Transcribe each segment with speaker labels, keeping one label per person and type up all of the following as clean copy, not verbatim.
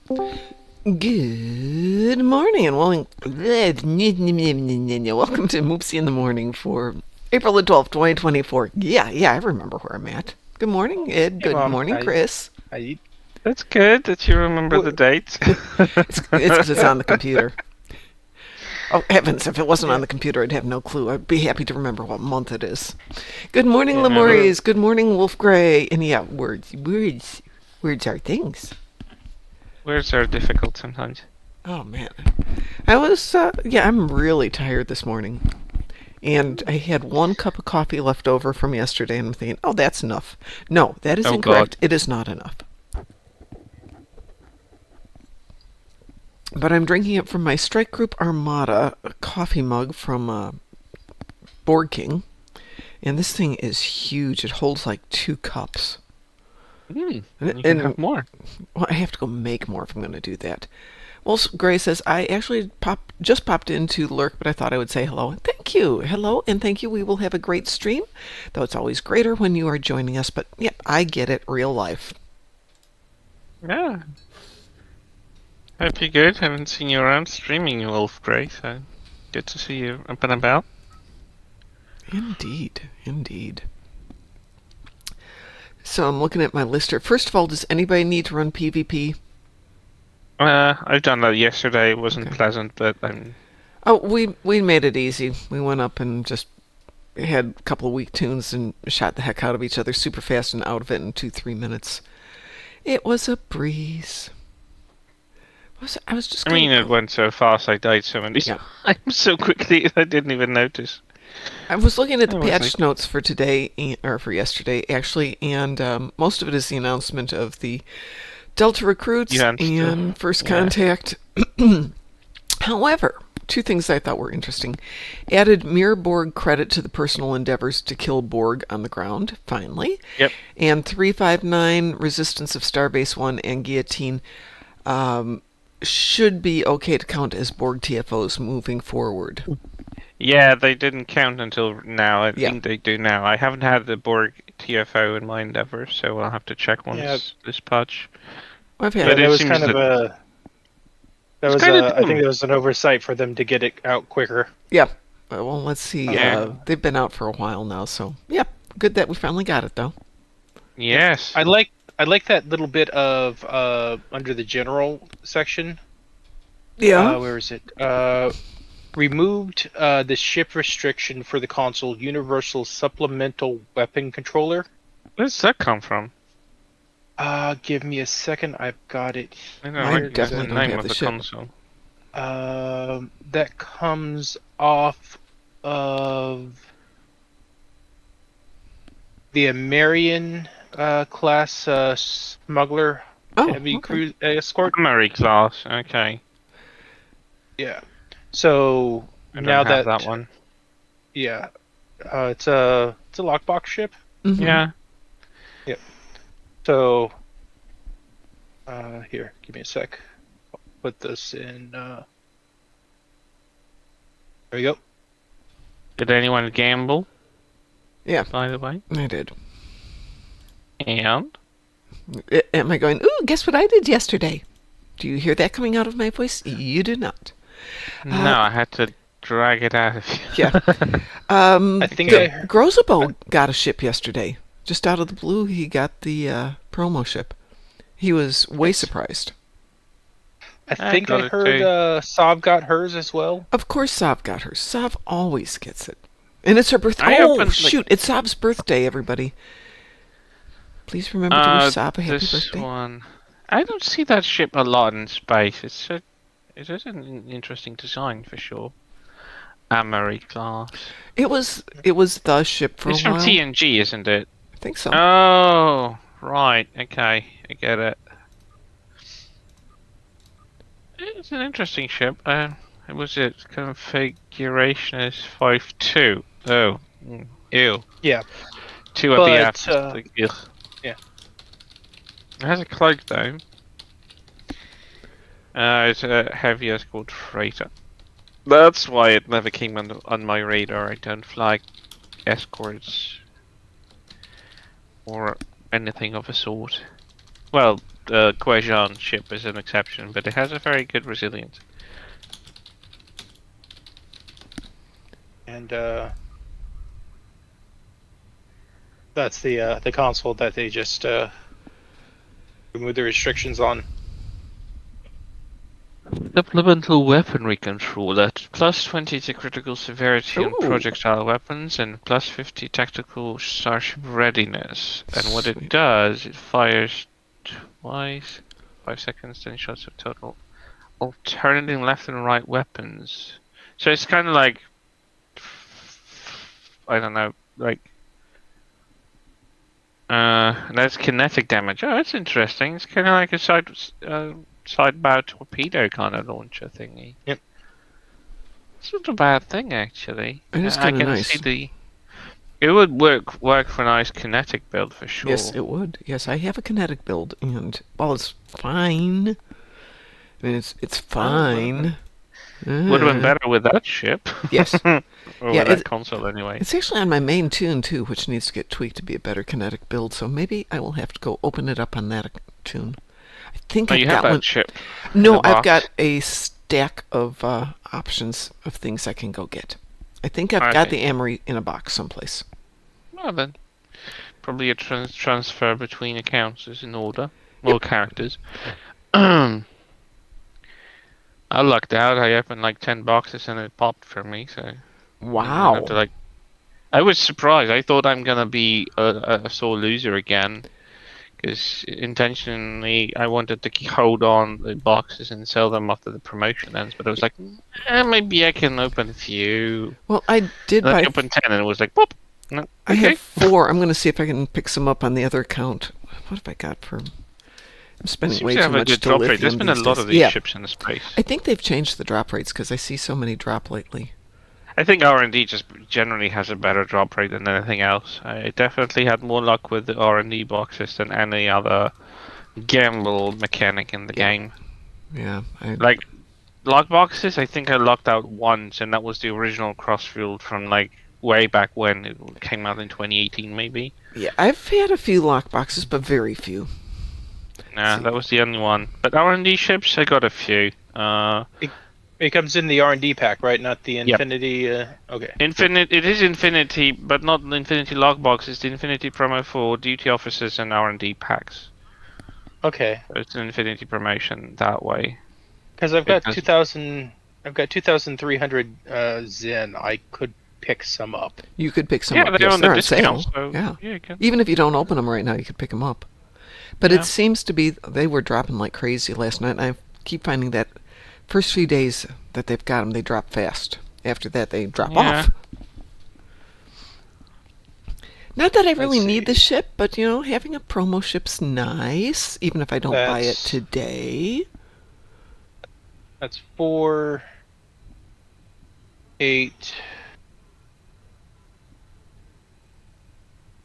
Speaker 1: Good morning and welcome to Moopsy in the Morning for April the 12th, 2024. Yeah, I remember where I'm at. Good morning, Ed.
Speaker 2: Hey,
Speaker 1: Good
Speaker 2: Mom.
Speaker 1: morning,
Speaker 2: How
Speaker 1: Chris.
Speaker 2: you?
Speaker 3: That's good that you remember the
Speaker 2: What?
Speaker 3: date.
Speaker 1: It's because it's on the computer. Oh, heavens, if it wasn't on
Speaker 2: Yeah.
Speaker 1: the computer, I'd have no clue. I'd be happy to remember what month it is. Good morning,
Speaker 2: Yeah. We're
Speaker 1: Lemores. Good morning, Wolf Gray. And yeah, words are things.
Speaker 3: Words are difficult sometimes.
Speaker 1: Oh, man. I'm really tired this morning. And I had one cup of coffee left over from yesterday, and I'm thinking, oh, that's enough. No, that is
Speaker 3: Oh God.
Speaker 1: incorrect. It is not enough. But I'm drinking it from my Strike Group Armada coffee mug from Board King. And this thing is huge. It holds like 2 cups.
Speaker 3: You
Speaker 1: And,
Speaker 3: can have more.
Speaker 1: well, I have to go make more if I'm going to do that. Well, Gray says, I actually just popped into Lurk, but I thought I would say hello. Thank you. Hello, and thank you. We will have a great stream, though it's always greater when you are joining us. But, yeah, I get it. Real life.
Speaker 3: Yeah. Hope you're good. Haven't seen you around streaming, you Wolf Grey, so good to see you up and about.
Speaker 1: Indeed. So I'm looking at my lister. First of all, does anybody need to run PvP?
Speaker 3: I've done that yesterday. It wasn't
Speaker 1: Okay.
Speaker 3: pleasant, but I'm...
Speaker 1: Oh, we made it easy. We went up and just had a couple of weak tunes and shot the heck out of each other super fast and out of it in 2-3 minutes. It was a breeze. I was just
Speaker 3: I mean,
Speaker 1: gonna
Speaker 3: it went so fast, I died so many
Speaker 1: Yeah.
Speaker 3: times so quickly, I didn't even notice.
Speaker 1: I was looking at the
Speaker 3: That was
Speaker 1: patch notes for today, or for yesterday, actually, and most of it is the announcement of the Delta recruits
Speaker 3: Yeah, and
Speaker 1: and First
Speaker 3: yeah.
Speaker 1: Contact. However, 2 things I thought were interesting. Added Mirror Borg credit to the personal endeavors to kill Borg on the ground, finally.
Speaker 3: Yep.
Speaker 1: And 359 Resistance of Starbase 1 and Guillotine should be okay to count as Borg TFOs moving forward.
Speaker 3: Yeah, they didn't count until now. I
Speaker 1: Yeah.
Speaker 3: think they do now. I haven't had the Borg TFO in my endeavor, so I'll have to check once this patch.
Speaker 1: I've
Speaker 2: yeah.
Speaker 1: had
Speaker 3: But
Speaker 2: That
Speaker 3: it
Speaker 2: was
Speaker 3: seems
Speaker 2: kind of
Speaker 3: that
Speaker 2: a. That
Speaker 3: it's
Speaker 2: was
Speaker 3: kind of
Speaker 2: a. I think
Speaker 3: dumb.
Speaker 2: there was an oversight for them to get it out quicker.
Speaker 1: Yeah. Well, let's see.
Speaker 3: Yeah.
Speaker 1: They've been out for a while now, so yeah. Good that we finally got it, though.
Speaker 2: Yep.
Speaker 3: Yes.
Speaker 2: I like that little bit of under the general section.
Speaker 1: Yeah.
Speaker 2: Where is it? Removed the ship restriction for the console Universal Supplemental Weapon Controller.
Speaker 3: Where does that come from?
Speaker 2: Give me a second. I've got it
Speaker 3: I don't
Speaker 1: I
Speaker 3: know.
Speaker 2: here.
Speaker 3: What's the
Speaker 1: definitely don't
Speaker 3: name
Speaker 1: have
Speaker 3: of
Speaker 1: the
Speaker 3: the
Speaker 1: ship.
Speaker 3: console?
Speaker 2: That comes off of the Amerian class smuggler
Speaker 1: Oh,
Speaker 2: heavy
Speaker 1: okay.
Speaker 2: cruise escort.
Speaker 3: Primary class. Okay.
Speaker 2: Yeah. So
Speaker 3: I don't
Speaker 2: now
Speaker 3: have
Speaker 2: that
Speaker 3: that one.
Speaker 2: yeah, it's a lockbox ship.
Speaker 1: Mm-hmm.
Speaker 3: Yeah.
Speaker 2: Yep. So here, give me a sec. I'll put this in. There we go.
Speaker 3: Did anyone gamble,
Speaker 1: Yeah,
Speaker 3: by the way?
Speaker 1: I did.
Speaker 3: And
Speaker 1: Am I going, ooh, guess what I did yesterday? Do you hear that coming out of my voice? You do not.
Speaker 3: no, I had to drag it out of you.
Speaker 1: Yeah.
Speaker 2: I think I heard.
Speaker 1: Grozabo got a ship yesterday. Just out of the blue, he got the promo ship. He was way surprised.
Speaker 2: I
Speaker 3: I
Speaker 2: think
Speaker 3: got
Speaker 2: I
Speaker 3: it
Speaker 2: heard
Speaker 3: too.
Speaker 2: Sav got hers as well.
Speaker 1: Of course, Sav got hers. Sav always gets it. And it's her birthday.
Speaker 3: I
Speaker 1: Oh,
Speaker 3: opened,
Speaker 1: shoot. It's Sav's birthday, everybody. Please remember to wish Sav a happy
Speaker 3: this
Speaker 1: birthday.
Speaker 3: one. I don't see that ship a lot in space. It is an interesting design for sure. Amory class.
Speaker 1: It was the ship for
Speaker 3: It's
Speaker 1: a
Speaker 3: from
Speaker 1: while.
Speaker 3: TNG, isn't it?
Speaker 1: I think so.
Speaker 3: Oh, right. Okay, I get it. It's an interesting ship. It was its configuration is 5-2. Oh, ew.
Speaker 2: Yeah,
Speaker 3: 2 at the
Speaker 2: but
Speaker 3: aft. Ugh.
Speaker 2: yeah.
Speaker 3: It has a cloak though. It's a heavy escort freighter. That's why it never came on my radar. I don't fly escorts or anything of a sort. Well, Quezon ship is an exception, but it has a very good resilience.
Speaker 2: And that's the console that they just removed the restrictions on.
Speaker 3: Supplemental weaponry control at plus 20 to critical severity on
Speaker 1: Ooh.
Speaker 3: projectile weapons and plus 50 tactical starship readiness. And what it
Speaker 1: Sweet.
Speaker 3: does, it fires twice, 5 seconds, 10 shots of total. Alternating left and right weapons. So it's kind of like, I don't know, like, that's kinetic damage. Oh, that's interesting. It's kind of like a side-bow torpedo kind of launcher thingy.
Speaker 2: Yep.
Speaker 3: It's not a bad thing, actually.
Speaker 1: It is
Speaker 3: I
Speaker 1: kind of
Speaker 3: can
Speaker 1: nice.
Speaker 3: see it would work for a nice kinetic build for sure.
Speaker 1: Yes, it would. Yes, I have a kinetic build, and well, it's fine. I mean, it's fine.
Speaker 3: Would have been better with that ship.
Speaker 1: Yes.
Speaker 3: Or
Speaker 1: Yeah,
Speaker 3: with that console, anyway.
Speaker 1: It's actually on my main tune too, which needs to get tweaked to be a better kinetic build. So maybe I will have to go open it up on that tune. I think
Speaker 3: Oh,
Speaker 1: I've
Speaker 3: you have
Speaker 1: got
Speaker 3: that
Speaker 1: one.
Speaker 3: ship.
Speaker 1: No,
Speaker 3: the
Speaker 1: I've
Speaker 3: box.
Speaker 1: got a stack of options of things I can go get. I think I've got
Speaker 3: Okay.
Speaker 1: the Amory in a box someplace.
Speaker 3: Well then, probably a transfer between accounts is in order. Or characters. I lucked out. I opened like 10 boxes and it popped for me. So I
Speaker 1: Wow.
Speaker 3: have to, like, I was surprised. I thought I'm gonna be a sore loser again, because intentionally I wanted to hold on the boxes and sell them after the promotion ends. But I was like, maybe I can open a few.
Speaker 1: Well, I did
Speaker 3: And then I
Speaker 1: buy.
Speaker 3: opened 10 and it was like, whoop. No,
Speaker 1: I
Speaker 3: okay.
Speaker 1: have 4. I'm going to see if I can pick some up on the other account. What have I got for? I'm spending
Speaker 3: Seems
Speaker 1: way
Speaker 3: to
Speaker 1: too
Speaker 3: have a
Speaker 1: much
Speaker 3: good
Speaker 1: to
Speaker 3: drop rate.
Speaker 1: lithium
Speaker 3: There's been a
Speaker 1: these
Speaker 3: lot
Speaker 1: days.
Speaker 3: of these
Speaker 1: Yeah,
Speaker 3: ships in the space.
Speaker 1: I think they've changed the drop rates because I see so many drop lately.
Speaker 3: I think R&D just generally has a better drop rate than anything else. I definitely had more luck with the R&D boxes than any other gamble mechanic in the game.
Speaker 1: Yeah,
Speaker 3: Like, lock boxes, I think I locked out once, and that was the original Crossfield from, like, way back when. It came out in 2018, maybe.
Speaker 1: yeah, I've had a few lock boxes, but very few.
Speaker 3: Nah,
Speaker 1: See.
Speaker 3: that was the only one. But R&D ships, I got a few.
Speaker 2: It comes in the R&D pack, right? Not the
Speaker 3: Yep.
Speaker 2: Infinity. Okay.
Speaker 3: It is Infinity, but not the Infinity lockbox. It's the Infinity promo for duty officers and R&D packs.
Speaker 2: Okay.
Speaker 3: So it's an Infinity promotion that way.
Speaker 2: Because I've got
Speaker 3: Because-
Speaker 2: 2,000. I've got 2,300 Zen. I could pick some up.
Speaker 1: You could pick some
Speaker 3: Yeah,
Speaker 1: up.
Speaker 3: they're
Speaker 1: Yes,
Speaker 3: on the
Speaker 1: they're on
Speaker 3: discount,
Speaker 1: sale.
Speaker 3: so
Speaker 1: Yeah.
Speaker 3: you can.
Speaker 1: Even if you don't open them right now, you could pick them up. But
Speaker 3: Yeah.
Speaker 1: it seems to be they were dropping like crazy last night. And I keep finding that first few days that they've got them, they drop fast. After that, they drop
Speaker 3: Yeah.
Speaker 1: off. Not that I really
Speaker 2: Let's
Speaker 1: need
Speaker 2: see.
Speaker 1: the ship, but you know, having a promo ship's nice, even if I don't buy it
Speaker 2: That's-
Speaker 1: today.
Speaker 2: That's 4, 8.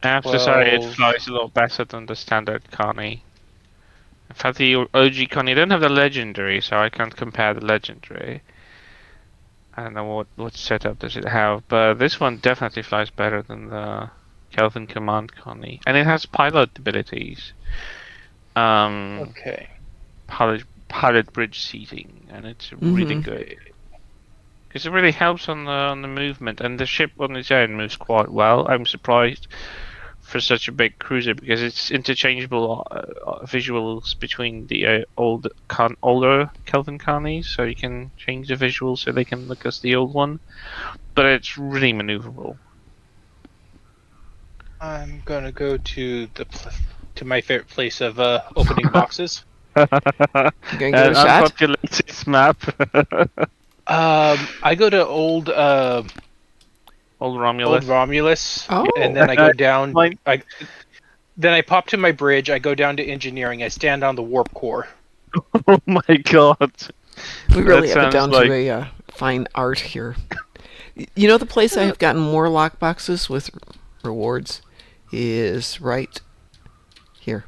Speaker 3: I have to say it
Speaker 2: 12.
Speaker 3: flies a lot better than the standard Connie. In fact, the OG Connie don't have the legendary, so I can't compare the legendary. I don't know what setup does it have, but this one definitely flies better than the Kelvin Command Connie, and it has pilot abilities.
Speaker 2: Okay.
Speaker 3: Pilot bridge seating, and it's really
Speaker 1: Mhm.
Speaker 3: good. Because it really helps on the movement, and the ship on its own moves quite well. I'm surprised for such a big cruiser because it's interchangeable visuals between the older Kelvin Carnies, so you can change the visuals so they can look as the old one. But it's really maneuverable.
Speaker 2: I'm gonna go to to my favorite place of opening boxes.
Speaker 1: You gonna give it a
Speaker 3: An
Speaker 1: shot?
Speaker 3: unpopulated map.
Speaker 2: I go to old
Speaker 3: Old Romulus.
Speaker 2: Romulus,
Speaker 1: Oh.
Speaker 2: and then I go down.
Speaker 3: Mine-
Speaker 2: Then I pop to my bridge. I go down to engineering. I stand on the warp core.
Speaker 3: Oh my god.
Speaker 1: We really
Speaker 3: That
Speaker 1: have it
Speaker 3: sounds
Speaker 1: down
Speaker 3: like-
Speaker 1: to a fine art here. You know, the place I have gotten more lock boxes with rewards is right here.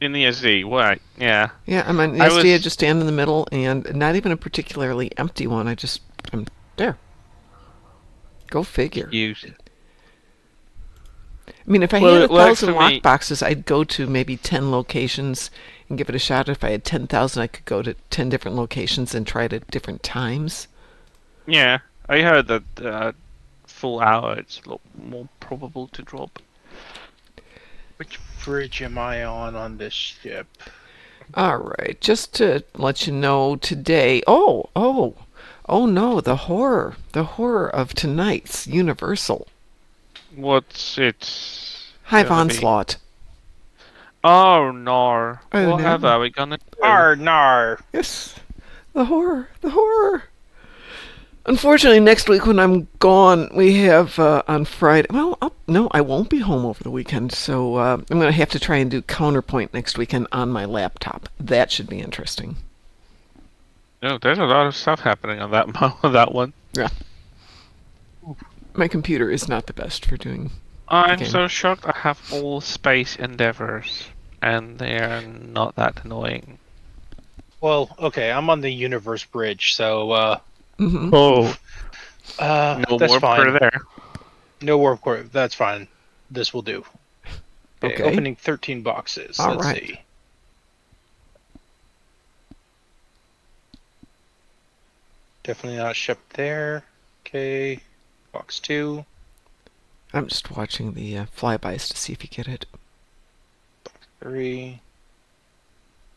Speaker 3: In the SD, right? Yeah.
Speaker 1: Yeah, I'm on the
Speaker 3: I
Speaker 1: SD. I
Speaker 3: was-
Speaker 1: just stand in the middle, and not even a particularly empty one. I'm there. Go figure.
Speaker 3: Use.
Speaker 1: I mean, if I
Speaker 3: Well,
Speaker 1: had
Speaker 3: it works
Speaker 1: 1,000
Speaker 3: for me.
Speaker 1: lockboxes, I'd go to maybe 10 locations and give it a shot. If I had 10,000, I could go to 10 different locations and try it at different times.
Speaker 3: Yeah, I heard that full hour it's a lot more probable to drop.
Speaker 2: Which bridge am I on this ship?
Speaker 1: All right, just to let you know today. Oh no, the horror of tonight's Universal
Speaker 3: What's it
Speaker 1: Hive
Speaker 3: gonna be?
Speaker 1: Onslaught.
Speaker 3: Oh no!
Speaker 1: Oh
Speaker 3: What
Speaker 1: no.
Speaker 3: are we gonna do?
Speaker 2: Nar.
Speaker 1: Yes, the horror. Unfortunately, next week when I'm gone, we have on Friday. Well, no, I won't be home over the weekend, so I'm going to have to try and do Counterpoint next weekend on my laptop. That should be interesting.
Speaker 3: No, there's a lot of stuff happening on that that one.
Speaker 1: Yeah. My computer is not the best for doing.
Speaker 3: I'm
Speaker 1: game.
Speaker 3: so shocked. I have all space endeavors, and they're not that annoying.
Speaker 2: Well, okay, I'm on the Universe Bridge, so
Speaker 1: Hmm.
Speaker 3: Oh, no
Speaker 2: that's
Speaker 3: more per
Speaker 2: fine.
Speaker 3: there.
Speaker 2: No warp core. That's fine. This will do. Okay,
Speaker 1: Okay.
Speaker 2: opening 13 boxes.
Speaker 1: All
Speaker 2: Let's
Speaker 1: right.
Speaker 2: see. Definitely not shipped there. Okay, box 2.
Speaker 1: I'm just watching the flybys to see if you get it.
Speaker 2: 3.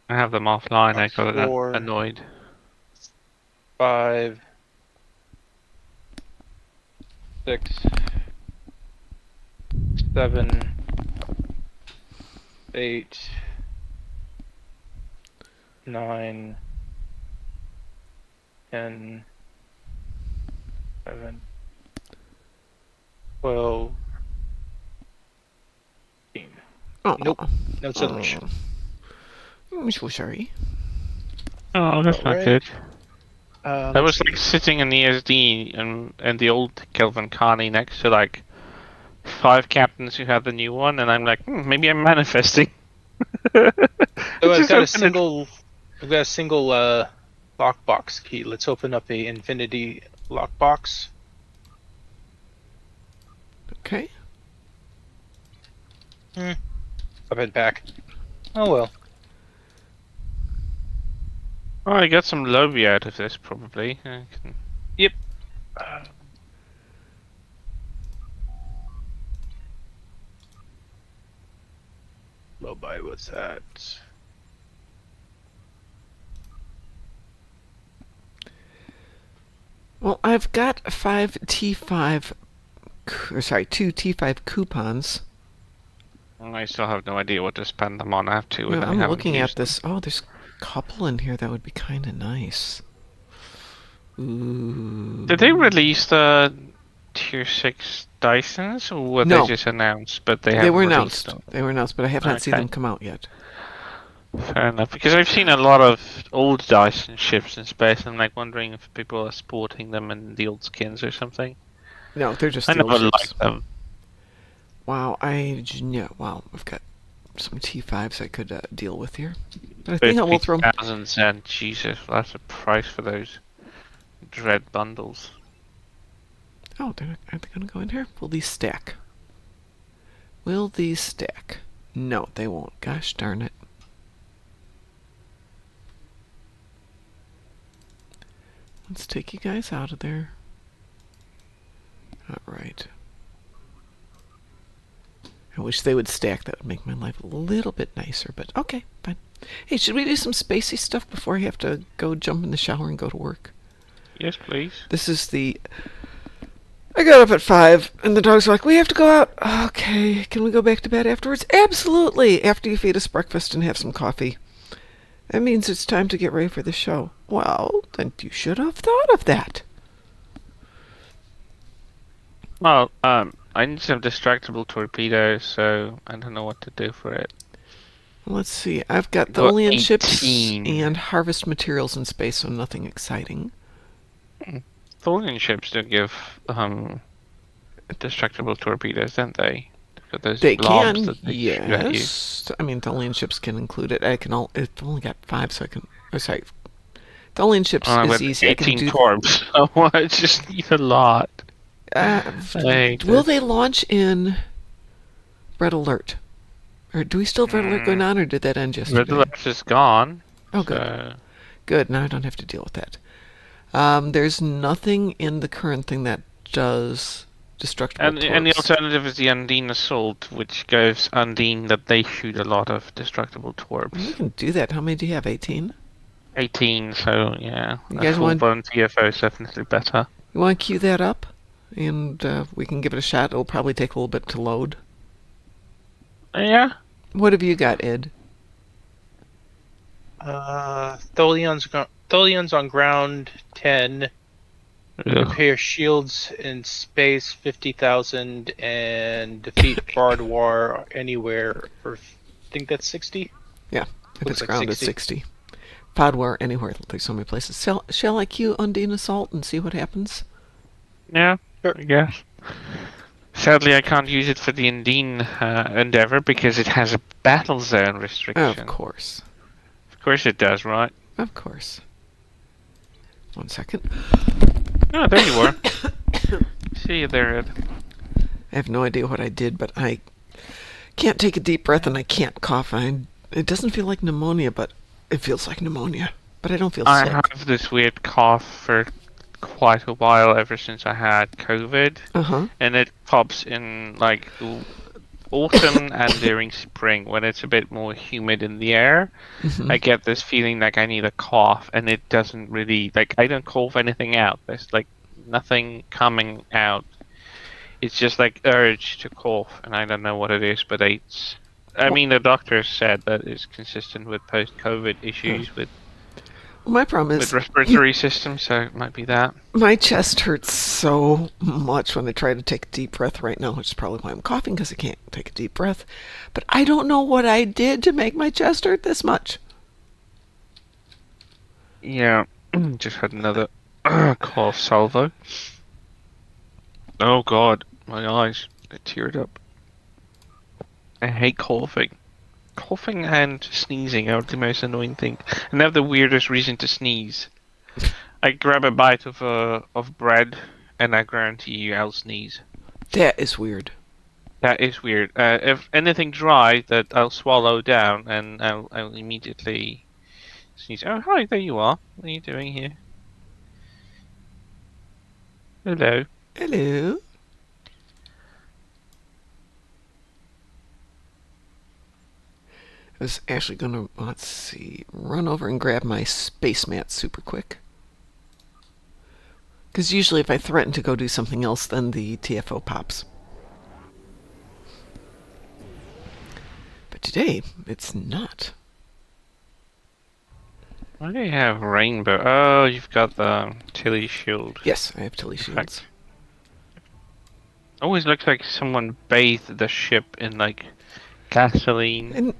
Speaker 3: I have them offline. I got
Speaker 2: Four.
Speaker 3: annoyed.
Speaker 2: 5. 6. 7. 8. 9. 10. 11. 12. 13.
Speaker 1: Oh,
Speaker 2: Nope. No solution.
Speaker 1: I'm so sorry.
Speaker 3: Oh, that's not
Speaker 2: Alright.
Speaker 3: good.
Speaker 2: Uh,
Speaker 3: I
Speaker 2: let's
Speaker 3: was like sitting in the SD and the old Kelvin Carney next to like 5 captains who had the new one, and I'm like, maybe I'm manifesting.
Speaker 2: So
Speaker 3: Just open it.
Speaker 2: I've got a single lockbox key. Let's open up a infinity lockbox.
Speaker 1: Okay.
Speaker 2: I've head back. Oh well.
Speaker 3: Oh, I got some lobby out of this probably. I can...
Speaker 2: Yep. Lobi, what's that?
Speaker 1: Well, I've got 2 T5 coupons.
Speaker 3: I still have no idea what to spend them on. I have to.
Speaker 1: Well,
Speaker 3: And I
Speaker 1: I'm
Speaker 3: haven't
Speaker 1: looking at
Speaker 3: used them.
Speaker 1: this. Oh, there's a couple in here that would be kind of nice. Ooh.
Speaker 3: Did they release the Tier 6 Dysons, or were
Speaker 1: No.
Speaker 3: they just announced, but they
Speaker 1: They
Speaker 3: haven't
Speaker 1: were
Speaker 3: released
Speaker 1: announced.
Speaker 3: them?
Speaker 1: They were announced, but I have not seen
Speaker 3: Okay.
Speaker 1: them come out yet.
Speaker 3: Fair enough, because I've seen a lot of old Dyson ships in space, and I'm like wondering if people are sporting them in the old skins or something.
Speaker 1: No, they're just
Speaker 3: I
Speaker 1: the old
Speaker 3: never
Speaker 1: ships.
Speaker 3: liked them.
Speaker 1: Wow, wow, I've got some T5s I could deal with here. But I think I will throw.
Speaker 3: 50,000 cent, Jesus, that's a price for those dread bundles.
Speaker 1: Oh, aren't they going to go in here? Will these stack? Will these stack? No, they won't. Gosh darn it. Let's take you guys out of there. Alright. I wish they would stack. That would make my life a little bit nicer, but okay, fine. Hey, should we do some spacey stuff before I have to go jump in the shower and go to work?
Speaker 3: Yes, please.
Speaker 1: This is the... I got up at 5, and the dogs were like, we have to go out. Okay, can we go back to bed afterwards? Absolutely, after you feed us breakfast and have some coffee. That means it's time to get ready for the show. Well, then you should have thought of that.
Speaker 3: Well, I need some distractible torpedoes, so I don't know what to do for it.
Speaker 1: Let's see, I've got
Speaker 3: Got
Speaker 1: Tholian ships
Speaker 3: 18.
Speaker 1: and harvest materials in space, so nothing exciting.
Speaker 3: Tholian ships do give distractible torpedoes, don't they? Got those
Speaker 1: They
Speaker 3: blobs
Speaker 1: can,
Speaker 3: that they shoot at you.
Speaker 1: yes. I mean, Tholian ships can include it. It's only got 5, so I can... Oh, sorry. Tholian ships is
Speaker 3: With
Speaker 1: easy. I can
Speaker 3: 18
Speaker 1: do...
Speaker 3: torps, so I just need a lot.
Speaker 1: will they launch in Red alert. Or do we still have red alert going on, or did that end
Speaker 3: Red
Speaker 1: yesterday?
Speaker 3: alert is gone.
Speaker 1: Oh, good.
Speaker 3: So...
Speaker 1: Good. Now I don't have to deal with that. There's nothing in the current thing that does destructible
Speaker 3: And the
Speaker 1: torps.
Speaker 3: alternative is the Undine Assault, which gives Undine that they shoot a lot of destructible
Speaker 1: We
Speaker 3: torps.
Speaker 1: can do that. How many do you have? 18?
Speaker 3: 18, so yeah.
Speaker 1: You
Speaker 3: A
Speaker 1: guys want-
Speaker 3: full-blown TFO is definitely better.
Speaker 1: You want to queue that up? And we can give it a shot. It'll probably take a little bit to load.
Speaker 3: Yeah.
Speaker 1: What have you got, Ed?
Speaker 2: Tholian's on ground 10.
Speaker 3: Ugh.
Speaker 2: Repair shields in space 50,000 and defeat Bardwar anywhere for I think that's 60.
Speaker 1: Yeah, if
Speaker 2: Looks
Speaker 1: it's
Speaker 2: like
Speaker 1: ground,
Speaker 2: 60.
Speaker 1: it's 60. Podware, anywhere. There's so many places. Shall I queue Undine Assault and see what happens?
Speaker 3: Yeah,
Speaker 2: Sure.
Speaker 3: I guess. Sadly, I can't use it for the Undine Endeavor because it has a battle zone restriction.
Speaker 1: Of course.
Speaker 3: Of course it does, right?
Speaker 1: Of course. 1 second.
Speaker 3: Oh, there you are. See you there, Ed.
Speaker 1: I have no idea what I did, but I can't take a deep breath and I can't cough. It doesn't feel like pneumonia, but it feels like pneumonia. But I don't feel
Speaker 3: I
Speaker 1: sick.
Speaker 3: have this weird cough for quite a while ever since I had COVID,
Speaker 1: Uh-huh.
Speaker 3: and it pops in like autumn and during spring when it's a bit more humid in the air.
Speaker 1: Mhm.
Speaker 3: I get this feeling like I need a cough, and it doesn't really like I don't cough anything out. There's like nothing coming out. It's just like urge to cough, and I don't know what it is, but I mean, the doctor said that it's consistent with post-COVID issues with
Speaker 1: My problem is
Speaker 3: respiratory system, so it might be that.
Speaker 1: my chest hurts so much when I try to take a deep breath right now, which is probably why I'm coughing, because I can't take a deep breath. But I don't know what I did to make my chest hurt this much.
Speaker 3: Yeah, just had another cough salvo. Oh god, my eyes, they teared up. I hate coughing. Coughing and sneezing are the most annoying thing. And they have the weirdest reason to sneeze. I grab a bite of bread, and I guarantee you I'll sneeze.
Speaker 1: That is weird.
Speaker 3: That is weird. If anything dry, that I'll swallow down, and I'll immediately sneeze. Oh, hi, there you are. What are you doing here? Hello.
Speaker 1: Hello. I was actually going to, let's see, run over and grab my space mat super quick. Because usually if I threaten to go do something else, then the TFO pops. But today, it's not.
Speaker 3: Why do you have rainbow? Oh, you've got the Tilly shield.
Speaker 1: Yes, I have Tilly shields.
Speaker 3: Perfect. Always looks like someone bathed the ship in like gasoline.
Speaker 1: And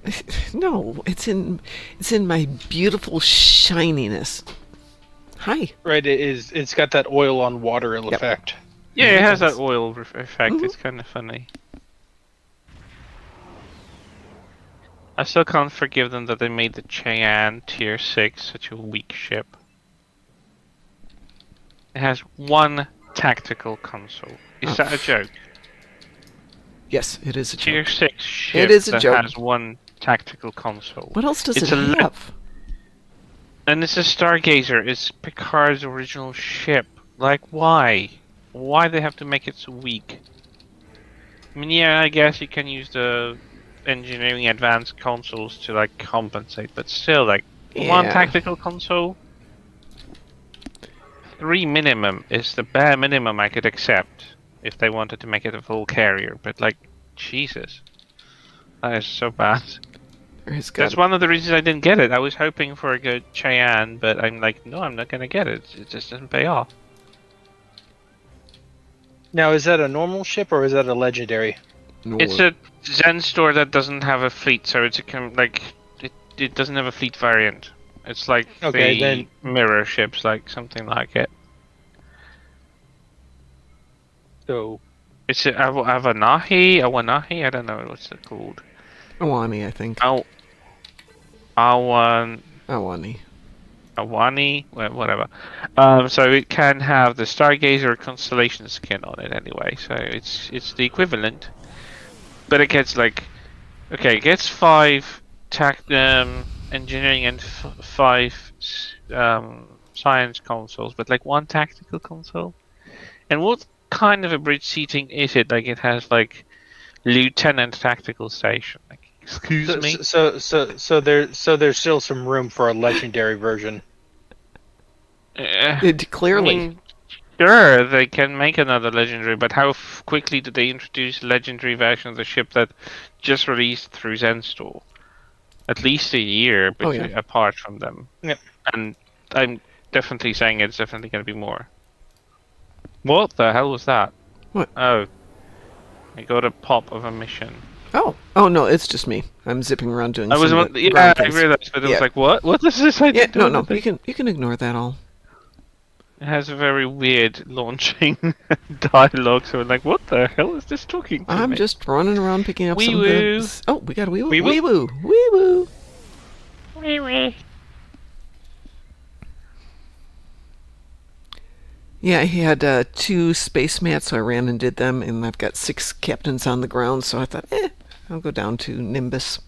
Speaker 1: no, it's in my beautiful shininess. Hi.
Speaker 2: Right, it's got that oil on water effect.
Speaker 3: Yeah,
Speaker 1: Yeah,
Speaker 3: it
Speaker 1: it
Speaker 3: has
Speaker 1: does.
Speaker 3: that oil effect.
Speaker 1: Mhm.
Speaker 3: It's kind of funny. I still can't forgive them that they made the Cheyenne Tier 6 such a weak ship. It has one tactical console. Is that a joke?
Speaker 1: Yes, it is a
Speaker 3: Tier
Speaker 1: joke.
Speaker 3: 6 ship
Speaker 1: It is a
Speaker 3: that
Speaker 1: joke.
Speaker 3: has one tactical console.
Speaker 1: What else does
Speaker 3: It's
Speaker 1: it
Speaker 3: a
Speaker 1: have?
Speaker 3: And it's a Stargazer. It's Picard's original ship. Like, why? Why they have to make it so weak? I mean, yeah, I guess you can use the engineering advanced consoles to like compensate, but still, like one
Speaker 1: Yeah.
Speaker 3: tactical console. 3 minimum is the bare minimum I could accept if they wanted to make it a full carrier. But like, Jesus, that is so bad.
Speaker 1: There's
Speaker 3: That's
Speaker 1: got
Speaker 3: one of the reasons I didn't get it. I was hoping for a good Cheyenne, but I'm like, no, I'm not gonna get it. It just doesn't pay off.
Speaker 2: Now, is that a normal ship or is that a legendary?
Speaker 3: It's a Zen store that doesn't have a fleet, so it's it doesn't have a fleet variant. It's like
Speaker 2: Okay,
Speaker 3: the
Speaker 2: then-
Speaker 3: mirror ships, like something like it.
Speaker 2: So,
Speaker 3: It's a Awanahi. I don't know what's it called.
Speaker 1: Awani, I think.
Speaker 3: Awan
Speaker 1: Awani.
Speaker 3: Awani, whatever. So it can have the Stargazer constellation skin on it anyway. So it's the equivalent. but it gets like, okay, it gets 5 engineering and 5 science consoles, but like 1 tactical console. And what kind of a bridge seating is it? Like it has like lieutenant tactical station. Like, excuse me.
Speaker 2: There's still some room for a legendary version.
Speaker 1: Clearly.
Speaker 3: I mean, sure, they can make another legendary, but how quickly do they introduce legendary version of the ship that just released through Zen Store? At least a year
Speaker 1: Oh, yeah.
Speaker 3: apart from them.
Speaker 2: Yep.
Speaker 3: And I'm definitely saying it's definitely going to be more. What the hell was that?
Speaker 1: What?
Speaker 3: Oh, I got a pop of a mission.
Speaker 1: Oh no, it's just me. I'm zipping around doing
Speaker 3: I was
Speaker 1: some
Speaker 3: on, yeah,
Speaker 1: ground
Speaker 3: I
Speaker 1: things.
Speaker 3: realized, but it
Speaker 1: Yeah.
Speaker 3: was like, what? What is this? I
Speaker 1: Yeah,
Speaker 3: didn't do
Speaker 1: no,
Speaker 3: anything.
Speaker 1: you can ignore that all.
Speaker 3: It has a very weird launching dialogue, so I'm like, what the hell is this talking to
Speaker 1: I'm
Speaker 3: me?
Speaker 1: just running around picking up some of
Speaker 3: Wee-woo.
Speaker 1: the. Oh, we got a wee woo.
Speaker 2: Wee
Speaker 1: Wee
Speaker 2: woo?
Speaker 1: woo. Wee woo.
Speaker 3: Wee-wee.
Speaker 1: Yeah, he had 2 space mats, so I ran and did them, and I've got 6 captains on the ground, so I thought, I'll go down to Nimbus.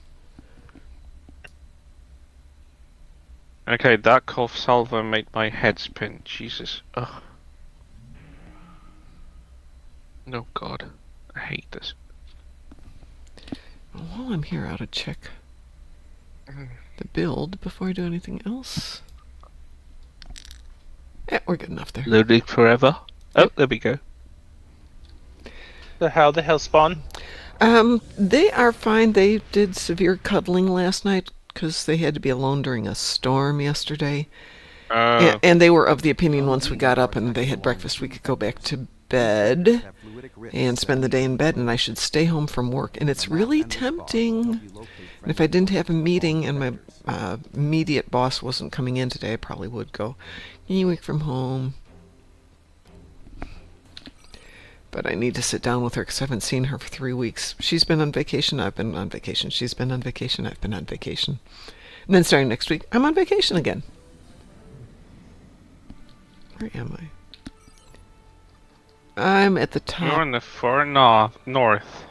Speaker 3: Okay, that cough salvo made my head spin. Jesus. Ugh. No, God. I hate this.
Speaker 1: Well, while I'm here, I ought to check the build before I do anything else. Yeah, we're good enough there.
Speaker 3: Loading forever. Oh, there we go.
Speaker 2: So how the hell spawn?
Speaker 1: They are fine. They did severe cuddling last night because they had to be alone during a storm yesterday. And they were of the opinion once we got up and they had breakfast, we could go back to bed and spend the day in bed, and I should stay home from work. And it's really tempting. And if I didn't have a meeting and my immediate boss wasn't coming in today, I probably would go, "Can you work from home?" But I need to sit down with her because I haven't seen her for 3 weeks. She's been on vacation, I've been on vacation. She's been on vacation, I've been on vacation. And then starting next week, I'm on vacation again. Where am I? I'm at the top.
Speaker 3: You're in the far north.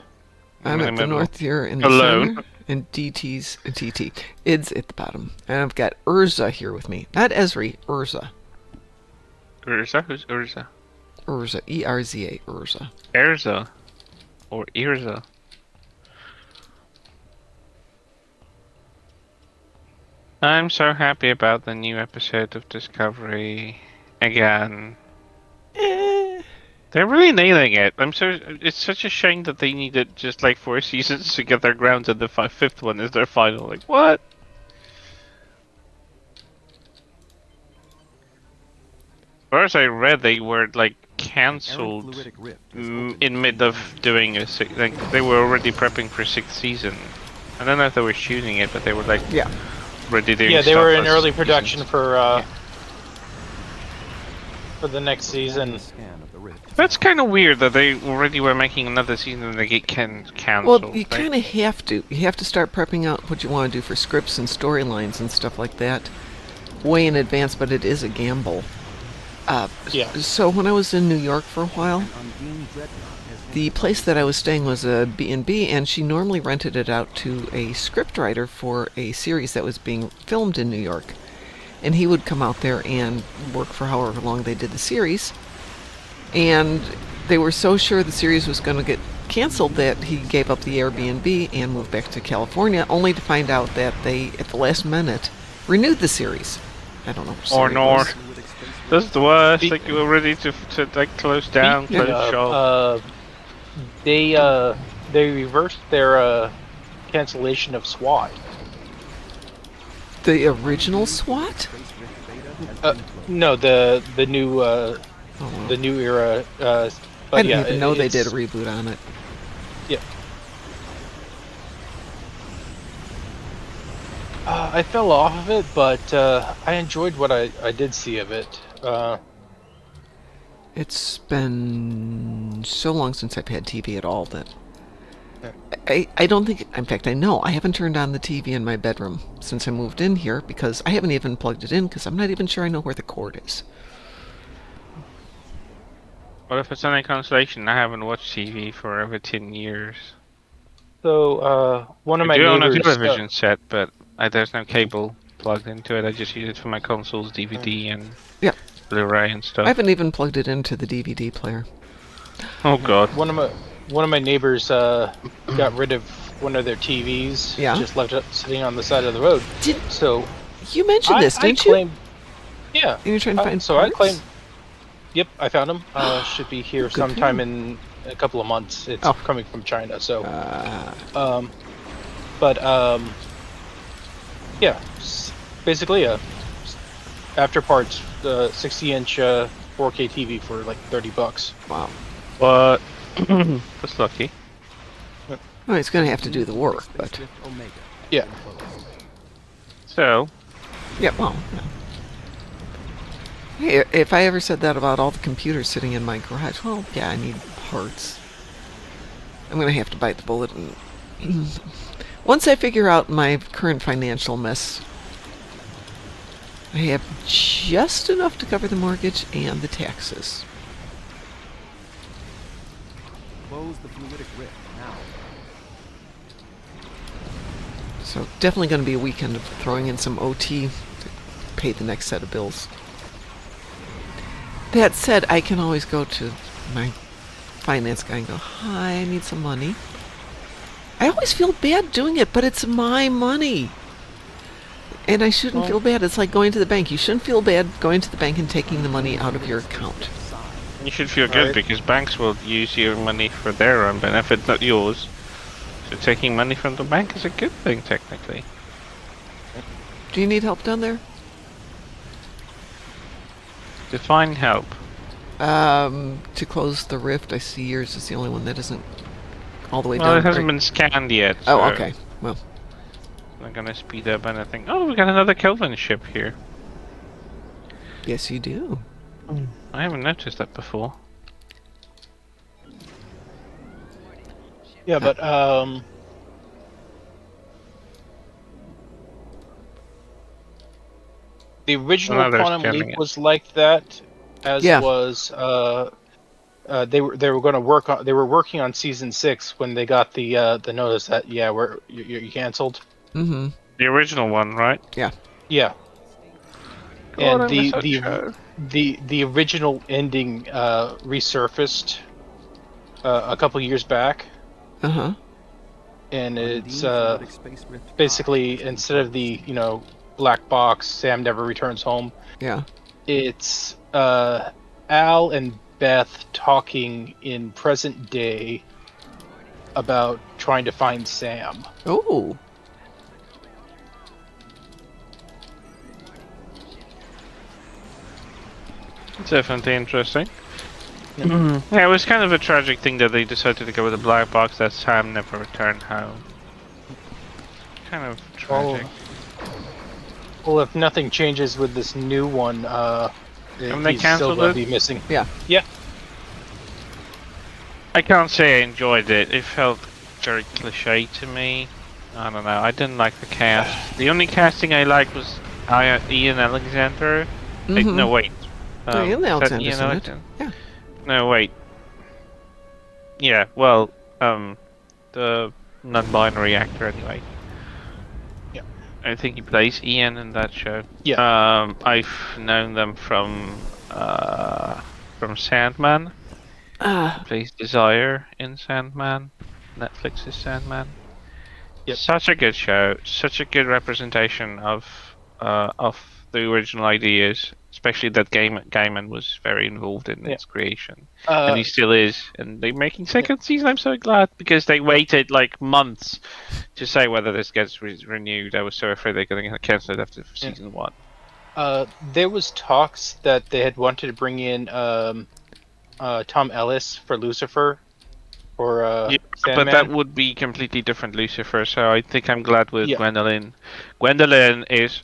Speaker 1: I'm
Speaker 3: in
Speaker 1: at
Speaker 3: the
Speaker 1: the
Speaker 3: middle.
Speaker 1: north here in the
Speaker 3: Alone.
Speaker 1: center. And DT's TT. Id's at the bottom. And I've got Urza here with me. Not Esri, Urza.
Speaker 3: Urza? Who's Urza?
Speaker 1: Urza. E-R-Z-A. Urza.
Speaker 3: Erza. Or Irza. I'm so happy about the new episode of Discovery. Again.
Speaker 1: Eh.
Speaker 3: They're really nailing it. It's such a shame that they needed just like 4 seasons to get their grounds, and the 5th one is their final. Like, what? As far as I read, they were like cancelled in mid of doing like they were already prepping for 6th season. I don't know if they were shooting it, but they were like
Speaker 1: Yeah.
Speaker 3: already doing.
Speaker 2: Yeah, they
Speaker 3: stuff
Speaker 2: were in
Speaker 3: as
Speaker 2: early production
Speaker 3: seasons.
Speaker 2: for the next season.
Speaker 3: That's kind of weird that they already were making another season and they get cancelled.
Speaker 1: Well, you kind of have to. You have to start prepping out what you want to do for scripts and storylines and stuff like that way in advance, but it is a gamble.
Speaker 2: Yeah.
Speaker 1: So when I was in New York for a while, the place that I was staying was a B&B, and she normally rented it out to a scriptwriter for a series that was being filmed in New York. And he would come out there and work for however long they did the series. And they were so sure the series was going to get canceled that he gave up the Airbnb and moved back to California, only to find out that they, at the last minute, renewed the series. I don't know. Which
Speaker 3: Or
Speaker 1: series it
Speaker 3: nor.
Speaker 1: was.
Speaker 3: That's the worst. Like you were ready to like close down,
Speaker 1: Yeah.
Speaker 3: close shop.
Speaker 2: They reversed their cancellation of SWAT.
Speaker 1: The original SWAT?
Speaker 2: No, the new
Speaker 1: Oh, wow.
Speaker 2: the new era. But
Speaker 1: I didn't
Speaker 2: yeah,
Speaker 1: even know they did a
Speaker 2: it's-
Speaker 1: reboot on it.
Speaker 2: Yeah. I fell off of it, but I enjoyed what I did see of it.
Speaker 1: It's been so long since I've had TV at all that I don't think, in fact, I know I haven't turned on the TV in my bedroom since I moved in here because I haven't even plugged it in because I'm not even sure I know where the cord is.
Speaker 3: What if it's any consolation? I haven't watched TV for over 10 years.
Speaker 2: So, one of
Speaker 3: I
Speaker 2: my
Speaker 3: do own a
Speaker 2: neighbors.
Speaker 3: television set, but there's no cable plugged into it. I just use it for my consoles, DVD, and
Speaker 1: Yeah.
Speaker 3: Blu-ray and
Speaker 1: I
Speaker 3: stuff.
Speaker 1: haven't even plugged it into the DVD player.
Speaker 3: Oh god.
Speaker 2: One of my neighbors got rid of one of their TVs.
Speaker 1: Yeah.
Speaker 2: Just left it sitting on the side of the road.
Speaker 1: Did
Speaker 2: So
Speaker 1: you mention
Speaker 2: I
Speaker 1: this,
Speaker 2: I
Speaker 1: didn't you?
Speaker 2: claimed. Yeah.
Speaker 1: And you're trying to find
Speaker 2: So I
Speaker 1: parts?
Speaker 2: claimed. Yep, I found them. Should be here
Speaker 1: Good for
Speaker 2: sometime
Speaker 1: you.
Speaker 2: in a couple of months. It's
Speaker 1: Oh.
Speaker 2: coming from China. So,
Speaker 1: Uh,
Speaker 2: but yeah, basically after parts, 60-inch 4K TV for like $30.
Speaker 1: wow.
Speaker 3: What? That's lucky.
Speaker 1: Well, he's going to have to do the work, but
Speaker 2: Yeah.
Speaker 3: So,
Speaker 1: yeah. Well, yeah. Hey, if I ever said that about all the computers sitting in my garage, well, yeah, I need parts. I'm going to have to bite the bullet and once I figure out my current financial mess, I have just enough to cover the mortgage and the taxes.
Speaker 4: Close the fluidic rift now.
Speaker 1: So definitely going to be a weekend of throwing in some OT to pay the next set of bills. That said, I can always go to my finance guy and go, "Hi, I need some money." I always feel bad doing it, but it's my money. And I shouldn't feel bad. It's like going to the bank. You shouldn't feel bad going to the bank and taking the money out of your account.
Speaker 3: you should feel good
Speaker 2: Right.
Speaker 3: because banks will use your money for their own benefit, not yours. So taking money from the bank is a good thing, technically.
Speaker 1: Do you need help down there?
Speaker 3: Define help.
Speaker 1: To close the rift, I see yours is the only one that isn't all the way
Speaker 3: Well,
Speaker 1: down.
Speaker 3: it hasn't
Speaker 1: right?
Speaker 3: been scanned yet.
Speaker 1: Oh,
Speaker 3: so
Speaker 1: okay. Well,
Speaker 3: I'm not gonna speed up anything. Oh, we got another Kelvin ship here.
Speaker 1: yes, you do.
Speaker 3: I haven't noticed that before.
Speaker 2: Yeah, but the original
Speaker 3: Another
Speaker 2: Quantum
Speaker 3: scanning
Speaker 2: Leap
Speaker 3: it.
Speaker 2: was like that, as
Speaker 1: Yeah.
Speaker 2: was they were going to work on they were working on season 6 when they got the notice that you canceled.
Speaker 1: Mm-hmm.
Speaker 3: The original one, right?
Speaker 1: Yeah.
Speaker 2: Yeah,
Speaker 3: God,
Speaker 2: and
Speaker 3: I miss that show.
Speaker 2: the original ending resurfaced a couple years back,
Speaker 1: Uh-huh.
Speaker 2: and it's
Speaker 4: Undine fluidic space rift
Speaker 2: basically instead of the black box Sam never returns home,
Speaker 1: Yeah.
Speaker 2: it's Al and Beth talking in present day about trying to find Sam.
Speaker 1: Oh.
Speaker 3: It's definitely interesting. Yeah, it was kind of a tragic thing that they decided to go with a black box that Sam never returned home. Kind of tragic.
Speaker 2: Well, if nothing changes with this new one,
Speaker 3: Haven't they
Speaker 2: he's still
Speaker 3: cancelled
Speaker 2: going
Speaker 3: it?
Speaker 2: to be missing.
Speaker 1: Yeah.
Speaker 2: Yeah.
Speaker 3: I can't say I enjoyed it. It felt very cliche to me. I don't know. I didn't like the cast. The only casting I liked was Ian Alexander. Wait,
Speaker 1: Mhm.
Speaker 3: no, wait.
Speaker 1: Yeah, Ian
Speaker 3: is that
Speaker 1: Alexander's
Speaker 3: Ian
Speaker 1: in it.
Speaker 3: Alexander?
Speaker 1: Yeah.
Speaker 3: No, wait. Yeah, well, the non-binary actor anyway.
Speaker 2: Yeah.
Speaker 3: I think he plays Ian in that show.
Speaker 2: Yeah.
Speaker 3: I've known them from Sandman.
Speaker 1: Ah.
Speaker 3: Plays Desire in Sandman. Netflix's Sandman.
Speaker 2: Yep.
Speaker 3: Such a good show. Such a good representation of the original ideas. Especially that Gaiman was very involved in its creation, and he still is. And they're making second season. I'm so glad because they waited like months to say whether this gets renewed. I was so afraid they're going to cancel it after season 1.
Speaker 2: There was talks that they had wanted to bring in Tom Ellis for Lucifer, or
Speaker 3: Yeah,
Speaker 2: Sandman.
Speaker 3: but that would be completely different Lucifer. So I think I'm glad with
Speaker 2: Yeah.
Speaker 3: Gwendolyn. Gwendolyn is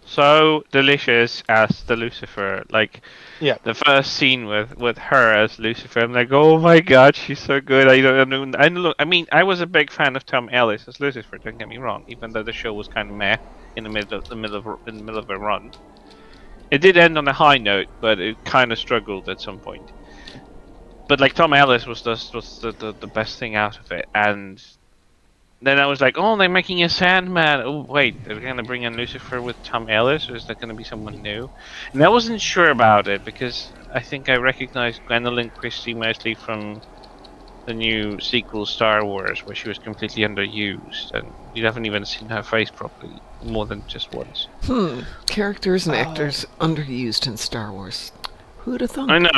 Speaker 3: so delicious as the Lucifer. Like
Speaker 2: Yeah.
Speaker 3: the first scene with her as Lucifer, I'm like, oh my god, she's so good. I mean, I was a big fan of Tom Ellis as Lucifer. Don't get me wrong. Even though the show was kind of meh in the middle of a run, it did end on a high note, but it kind of struggled at some point. But like Tom Ellis was the best thing out of it, and then I was like, oh, they're making a Sandman. Oh, wait, they're going to bring in Lucifer with Tom Ellis, or is that going to be someone new? And I wasn't sure about it because I think I recognized Gwendolyn Christie mostly from the new sequel Star Wars, where she was completely underused, and you haven't even seen her face properly more than just once.
Speaker 1: Characters and actors underused in Star Wars. Who'd have thunk?
Speaker 3: I know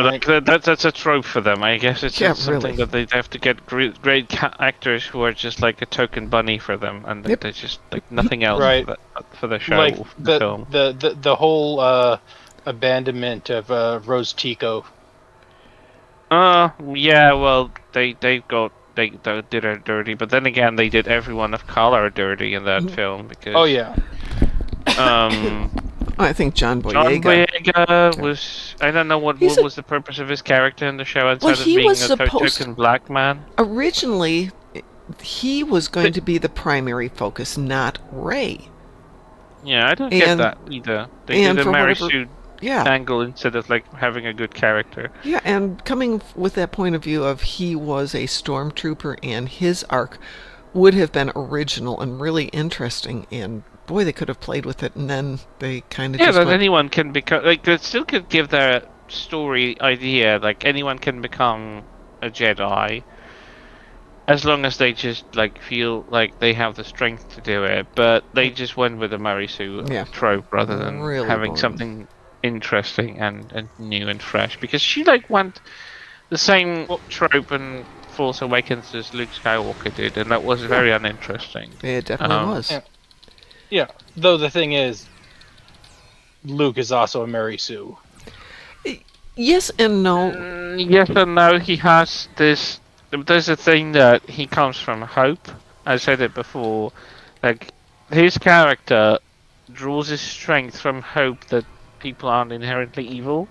Speaker 3: that's a trope for them. I guess it's
Speaker 1: Yeah,
Speaker 3: just something
Speaker 1: really.
Speaker 3: that they have to get great actors who are just like a token bunny for them, and
Speaker 1: Yep.
Speaker 3: they're just like nothing else
Speaker 2: Right.
Speaker 3: for the show
Speaker 2: Like
Speaker 3: or for the film.
Speaker 2: the whole abandonment of Rose Tico.
Speaker 3: Yeah, well, they did her dirty, but then again, they did everyone of color dirty in that film because.
Speaker 2: Oh yeah.
Speaker 3: Um,
Speaker 1: I think John
Speaker 3: John
Speaker 1: Boyega.
Speaker 3: Boyega was. I don't know what
Speaker 1: He's a-
Speaker 3: was the purpose of his character in the show outside
Speaker 1: Well,
Speaker 3: of
Speaker 1: he
Speaker 3: being
Speaker 1: was
Speaker 3: a
Speaker 1: supposed-
Speaker 3: token black man.
Speaker 1: Originally, he was going to be the primary focus, not Ray.
Speaker 3: Yeah, I don't get
Speaker 1: And-
Speaker 3: that either. They
Speaker 1: and
Speaker 3: did a
Speaker 1: for
Speaker 3: Mary
Speaker 1: whatever-
Speaker 3: Sue
Speaker 1: Yeah.
Speaker 3: angle instead of like having a good character.
Speaker 1: Yeah, and coming with that point of view of he was a stormtrooper and his arc would have been original and really interesting, and boy, they could have played with it, and then they kind of
Speaker 3: Yeah,
Speaker 1: just
Speaker 3: that
Speaker 1: went,
Speaker 3: anyone can become. Like, they still could give their story idea. Like, anyone can become a Jedi, as long as they just like feel like they have the strength to do it. But they just went with the Mary Sue
Speaker 1: Yeah.
Speaker 3: trope rather than
Speaker 1: Really
Speaker 3: having
Speaker 1: boring.
Speaker 3: something interesting and new and fresh. Because she like went the same trope in Force Awakens as Luke Skywalker did, and that was very uninteresting.
Speaker 1: it definitely was.
Speaker 2: Yeah. Yeah. Though the thing is, Luke is also a Mary Sue.
Speaker 1: Yes and no.
Speaker 3: Yes and no. He has this. There's a thing that he comes from hope. I said it before. Like, his character draws his strength from hope that people aren't inherently evil.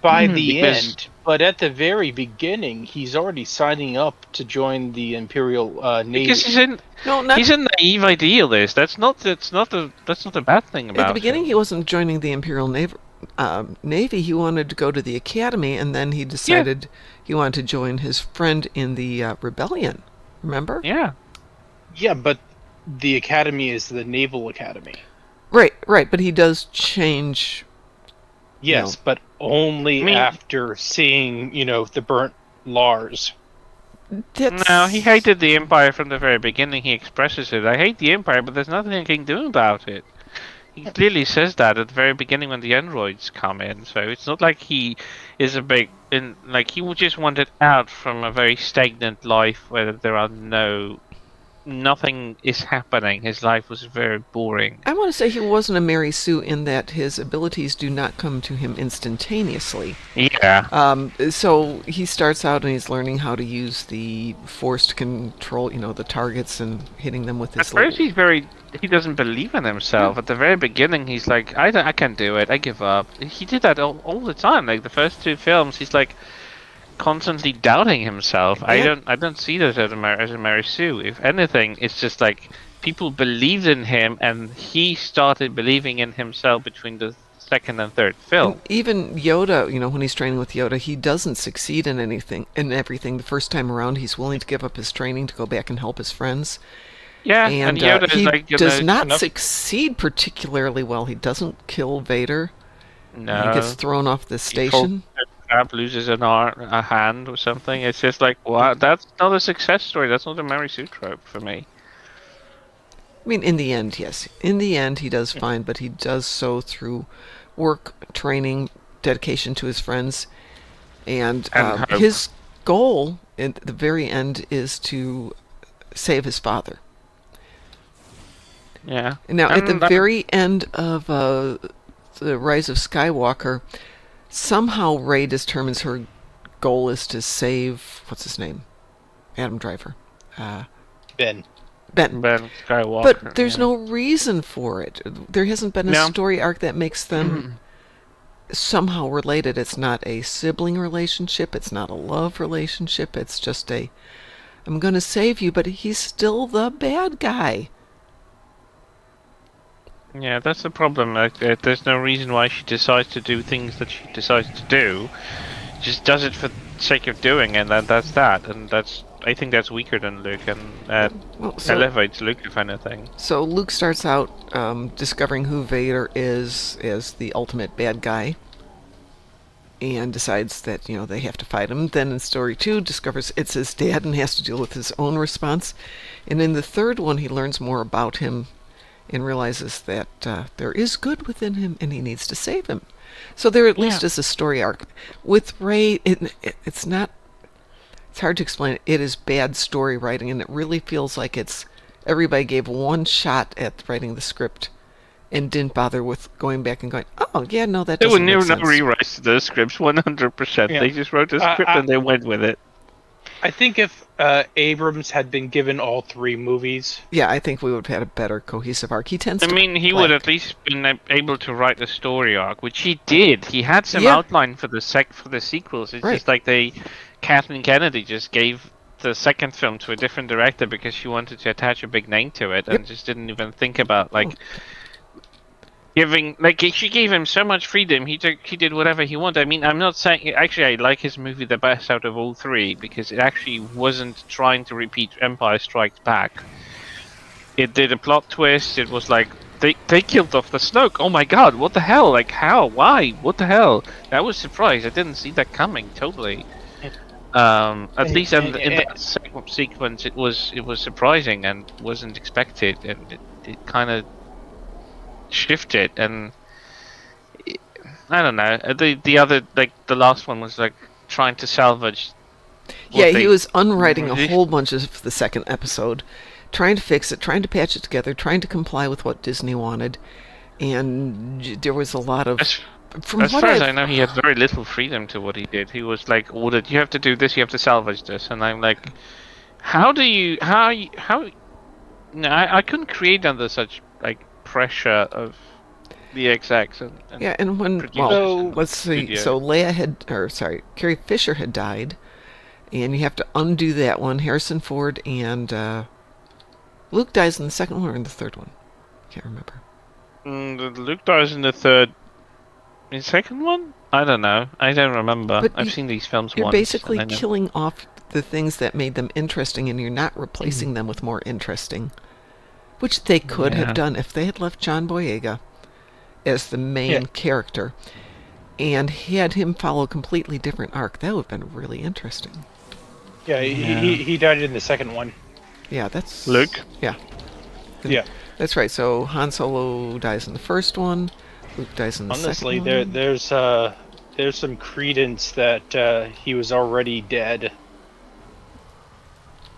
Speaker 2: By the
Speaker 3: Because-
Speaker 2: end, but at the very beginning, he's already signing up to join the Imperial Navy.
Speaker 3: Because
Speaker 1: No, not
Speaker 3: he's a naive idealist. That's not a bad thing about
Speaker 1: at the beginning.
Speaker 3: him.
Speaker 1: He wasn't joining the Imperial Navy. He wanted to go to the academy, and then he decided he wanted to join his friend in the rebellion. Remember?
Speaker 3: Yeah.
Speaker 2: Yeah, but the academy is the Naval Academy.
Speaker 1: Right. But he does change.
Speaker 2: Yes,
Speaker 1: No.
Speaker 2: but only
Speaker 3: I mean-
Speaker 2: after seeing, the burnt Lars.
Speaker 3: No, he hated the Empire from the very beginning. He expresses it. I hate the Empire, but there's nothing I can do about it. He clearly says that at the very beginning when the androids come in. So it's not like he is a big, like he would just wanted out from a very stagnant life where there are nothing is happening. His life was very boring.
Speaker 1: I want to say he wasn't a Mary Sue in that his abilities do not come to him instantaneously.
Speaker 3: Yeah.
Speaker 1: So he starts out and he's learning how to use the Force to control, the targets and hitting them with
Speaker 3: At
Speaker 1: his.
Speaker 3: first, he doesn't believe in himself. At the very beginning, he's like, I can't do it. I give up. He did that all the time. Like the first two films, he's like constantly doubting himself.
Speaker 1: Yeah.
Speaker 3: I don't see that as a Mary Sue. If anything, it's just like people believed in him, and he started believing in himself between the second and third film.
Speaker 1: And even Yoda, when he's training with Yoda, he doesn't succeed in everything. The first time around, he's willing to give up his training to go back and help his friends.
Speaker 3: Yeah,
Speaker 1: And
Speaker 3: Yoda
Speaker 1: he
Speaker 3: is like
Speaker 1: does not
Speaker 2: enough-
Speaker 1: succeed particularly well. He doesn't kill Vader.
Speaker 3: No.
Speaker 1: He gets thrown off the
Speaker 3: He
Speaker 1: station.
Speaker 3: Crab loses a hand or something. It's just like, what? That's not a success story. That's not a Mary Sue trope for me.
Speaker 1: I mean, in the end, yes. In the end, he does fine, but he does so through work, training, dedication to his friends, and
Speaker 3: And hope.
Speaker 1: his goal at the very end is to save his father.
Speaker 3: Yeah.
Speaker 1: Now, at the
Speaker 3: And that-
Speaker 1: very end of the Rise of Skywalker, somehow Rey determines her goal is to save what's his name, Adam Driver,
Speaker 2: Ben.
Speaker 1: Ben.
Speaker 3: Ben Skywalker.
Speaker 1: But there's
Speaker 3: yeah.
Speaker 1: no reason for it. There hasn't been a
Speaker 3: No.
Speaker 1: story arc that makes them somehow related. It's not a sibling relationship. It's not a love relationship. It's just I'm going to save you, but he's still the bad guy.
Speaker 3: Yeah, that's the problem. Like, there's no reason why she decides to do things that she decides to do. She just does it for the sake of doing, and that's that. And I think that's weaker than Luke and
Speaker 1: Well, so,
Speaker 3: elevates Luke, if anything.
Speaker 1: so Luke starts out discovering who Vader is as the ultimate bad guy, and decides that they have to fight him. Then in story 2, discovers it's his dad and has to deal with his own response. And in the third one, he learns more about him and realizes that there is good within him and he needs to save him. So there at least is a story arc. With Rey, it's not. It's hard to explain. It is bad story writing, and it really feels like everybody gave one shot at writing the script and didn't bother with going back and going, oh, yeah, no, that
Speaker 3: There
Speaker 1: doesn't
Speaker 3: were
Speaker 1: make sense.
Speaker 3: no rewrites to those scripts, 100%.
Speaker 2: Yeah.
Speaker 3: They just wrote the script and they went with it.
Speaker 2: I think if Abrams had been given all 3 movies,
Speaker 1: Yeah, I think we would have had a better cohesive arc. He tends
Speaker 3: I
Speaker 1: to
Speaker 3: mean, he
Speaker 1: play-
Speaker 3: would at least been able to write a story arc, which he did. He had some
Speaker 1: Yeah.
Speaker 3: outline for the sequels. It's
Speaker 1: Right.
Speaker 3: just like Kathleen Kennedy just gave the second film to a different director because she wanted to attach a big name to it and just didn't even think about giving she gave him so much freedom. He did whatever he wanted. I mean, I'm not saying actually I like his movie the best out of all 3 because it actually wasn't trying to repeat Empire Strikes Back. It did a plot twist. It was like they killed off the Snoke. Oh my god, what the hell? Like how? Why? What the hell? I was surprised. I didn't see that coming totally. At least in that sequence, it was surprising and wasn't expected, and it kind of shifted. And I don't know. The other the last one was trying to salvage.
Speaker 1: Yeah, he was unwriting a whole bunch of the second episode, trying to fix it, trying to patch it together, trying to comply with what Disney wanted, and there was a lot of.
Speaker 3: As far as I know, he had very little freedom to what he did. He was ordered, you have to do this, you have to salvage this, and I'm like, how? No, I couldn't create under such pressure of the execs and
Speaker 1: Yeah, and when
Speaker 3: producers.
Speaker 1: let's see,
Speaker 3: studio.
Speaker 1: so Carrie Fisher had died, and you have to undo that one. Harrison Ford and Luke dies in the second one or in the third one. Can't remember.
Speaker 3: Luke dies in the third. In the second one? I don't know. I don't remember.
Speaker 1: But
Speaker 3: I've seen these films
Speaker 1: You're
Speaker 3: once.
Speaker 1: basically
Speaker 3: and I know-
Speaker 1: killing off the things that made them interesting, and you're not replacing them with more interesting, which they could
Speaker 3: Yeah.
Speaker 1: have done if they had left John Boyega as the main character and had him follow a completely different arc. That would have been really interesting.
Speaker 2: yeah, he died in the second one.
Speaker 1: Yeah, that's
Speaker 3: Luke?
Speaker 1: Yeah,
Speaker 2: Yeah.
Speaker 1: that's right. So Han Solo dies in the first one. Luke dies in the
Speaker 2: Honestly,
Speaker 1: second one.
Speaker 2: there's some credence that he was already dead.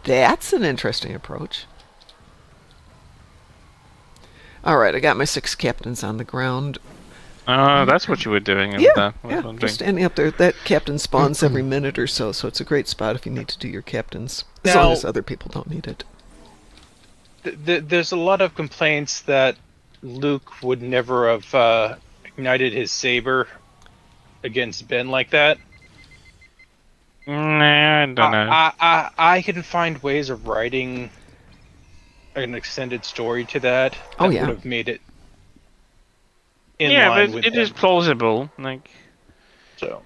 Speaker 1: That's an interesting approach. All right, I got my 6 captains on the ground.
Speaker 3: That's what you were doing.
Speaker 1: Yeah,
Speaker 3: that. I was
Speaker 1: yeah,
Speaker 3: wondering.
Speaker 1: just standing up there. That captain spawns every minute or so, so it's a great spot if you need to do your captains, as long
Speaker 2: Now-
Speaker 1: as other people don't need it.
Speaker 2: There's a lot of complaints that Luke would never have ignited his saber against Ben like that.
Speaker 3: Nah, I don't know.
Speaker 2: I can find ways of writing an extended story to that.
Speaker 1: Oh, yeah.
Speaker 2: Would have made it in
Speaker 3: Yeah,
Speaker 2: line
Speaker 3: but
Speaker 2: with
Speaker 3: it is
Speaker 2: them.
Speaker 3: plausible.
Speaker 2: So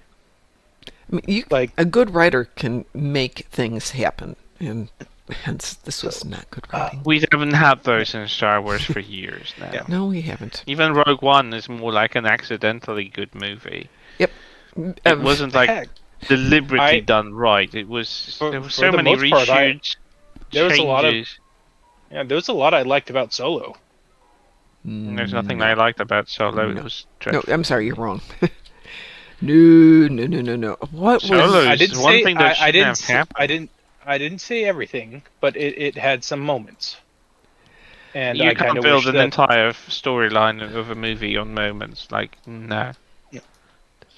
Speaker 1: I mean, a good writer can make things happen, and hence this was not good writing.
Speaker 3: We haven't had those in Star Wars for years now.
Speaker 2: Yeah.
Speaker 1: No, we haven't.
Speaker 3: Even Rogue One is more like an accidentally good movie.
Speaker 1: Yep.
Speaker 3: It wasn't like
Speaker 2: heck,
Speaker 3: deliberately
Speaker 2: I-
Speaker 3: done right. It was
Speaker 2: For-
Speaker 3: there were
Speaker 2: for
Speaker 3: so
Speaker 2: the
Speaker 3: many
Speaker 2: most part,
Speaker 3: reshoots.
Speaker 2: there was a lot of-
Speaker 3: changes.
Speaker 2: there was a lot I liked about Solo.
Speaker 3: There's nothing I liked about Solo.
Speaker 1: No.
Speaker 3: It was
Speaker 1: No,
Speaker 3: dreadful.
Speaker 1: I'm sorry, you're wrong. No. What
Speaker 3: Solo
Speaker 1: was?
Speaker 2: I
Speaker 3: is
Speaker 2: didn't
Speaker 3: one
Speaker 2: say
Speaker 3: thing that
Speaker 2: I
Speaker 3: shouldn't
Speaker 2: didn't
Speaker 3: have
Speaker 2: say,
Speaker 3: happened.
Speaker 2: I didn't say everything, but it had some moments. And
Speaker 3: You
Speaker 2: I kind
Speaker 3: can't
Speaker 2: of
Speaker 3: build
Speaker 2: wish
Speaker 3: an
Speaker 2: that
Speaker 3: entire storyline of a movie on moments. Like, no.
Speaker 2: Yeah.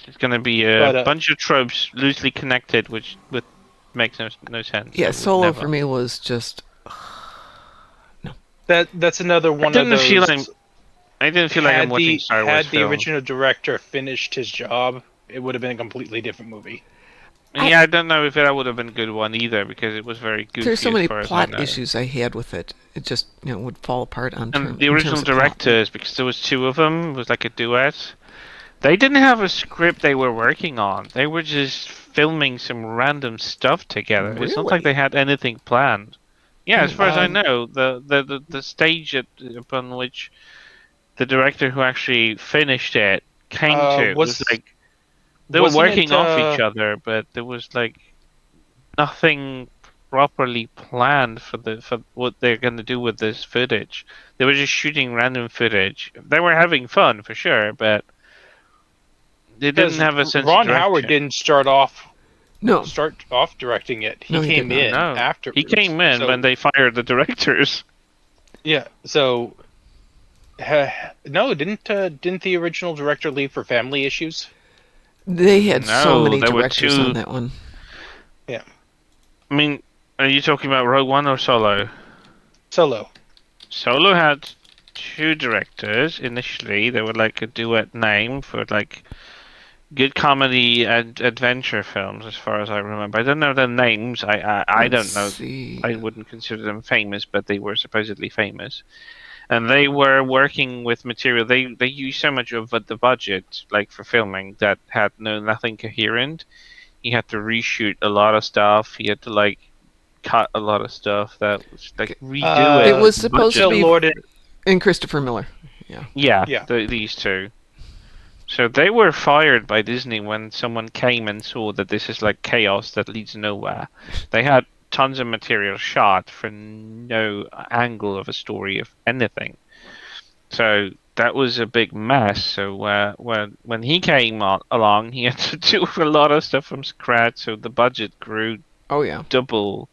Speaker 3: It's going to be a
Speaker 2: But,
Speaker 3: bunch of tropes loosely connected, which makes no sense.
Speaker 1: Yeah,
Speaker 3: It would
Speaker 1: Solo
Speaker 3: never.
Speaker 1: for me was just.
Speaker 2: that's another one of
Speaker 3: didn't
Speaker 2: those.
Speaker 3: feel I didn't feel like I'm
Speaker 2: had
Speaker 3: watching
Speaker 2: the
Speaker 3: Star Wars
Speaker 2: had the
Speaker 3: film.
Speaker 2: original director finished his job, it would have been a completely different movie.
Speaker 3: Yeah, I don't know if that would have been a good one either, because it was very goofy.
Speaker 1: There's so
Speaker 3: as
Speaker 1: many
Speaker 3: far as I
Speaker 1: plot
Speaker 3: know.
Speaker 1: issues I had with it. It just would fall apart on
Speaker 3: And the original directors, because there was 2 of them, it was like a duet. They didn't have a script they were working on. They were just filming some random stuff together. It's not like
Speaker 1: Really?
Speaker 3: they had anything planned. Yeah, as
Speaker 1: Hmm.
Speaker 3: far as I know, the stage upon which the director who actually finished it came to was
Speaker 2: Was
Speaker 3: like they were
Speaker 2: wasn't it?
Speaker 3: working off each other, but there was like nothing properly planned for what they're going to do with this footage. They were just shooting random footage. They were having fun for sure, but they didn't
Speaker 2: Because
Speaker 3: have a sense of
Speaker 2: Ron Howard
Speaker 3: direction.
Speaker 2: didn't
Speaker 1: No,
Speaker 2: start off directing it.
Speaker 1: No,
Speaker 2: He
Speaker 1: he did
Speaker 2: came
Speaker 1: not.
Speaker 2: in
Speaker 3: No, he
Speaker 2: afterwards.
Speaker 3: came in when
Speaker 2: So
Speaker 3: they fired the directors.
Speaker 2: yeah. So no, didn't the original director leave for family issues?
Speaker 1: they had so
Speaker 3: No,
Speaker 1: many
Speaker 3: there were
Speaker 1: directors on
Speaker 3: two.
Speaker 1: that one.
Speaker 2: Yeah.
Speaker 3: I mean, are you talking about Rogue One or Solo?
Speaker 2: Solo.
Speaker 3: Solo had two directors initially. They were like a duet name for like good comedy and adventure films, as far as I remember. I don't know their names. I
Speaker 1: Let's
Speaker 3: don't know.
Speaker 1: see.
Speaker 3: I wouldn't consider them famous, but they were supposedly famous. And they were working with material. They used so much of the budget, like for filming, that had nothing coherent. He had to reshoot a lot of stuff. He had to like cut a lot of stuff that was like redo
Speaker 1: It
Speaker 3: it.
Speaker 2: Uh,
Speaker 1: was supposed to
Speaker 2: Phil
Speaker 3: Budget.
Speaker 1: be,
Speaker 2: Lord.
Speaker 1: and Christopher Miller. Yeah.
Speaker 3: Yeah,
Speaker 2: Yeah.
Speaker 3: these two. So they were fired by Disney when someone came and saw that this is like chaos that leads nowhere. They had tons of material shot for no angle of a story of anything. So that was a big mess. So when he came along, he had to do a lot of stuff from scratch. So the budget grew
Speaker 1: Oh yeah.
Speaker 3: double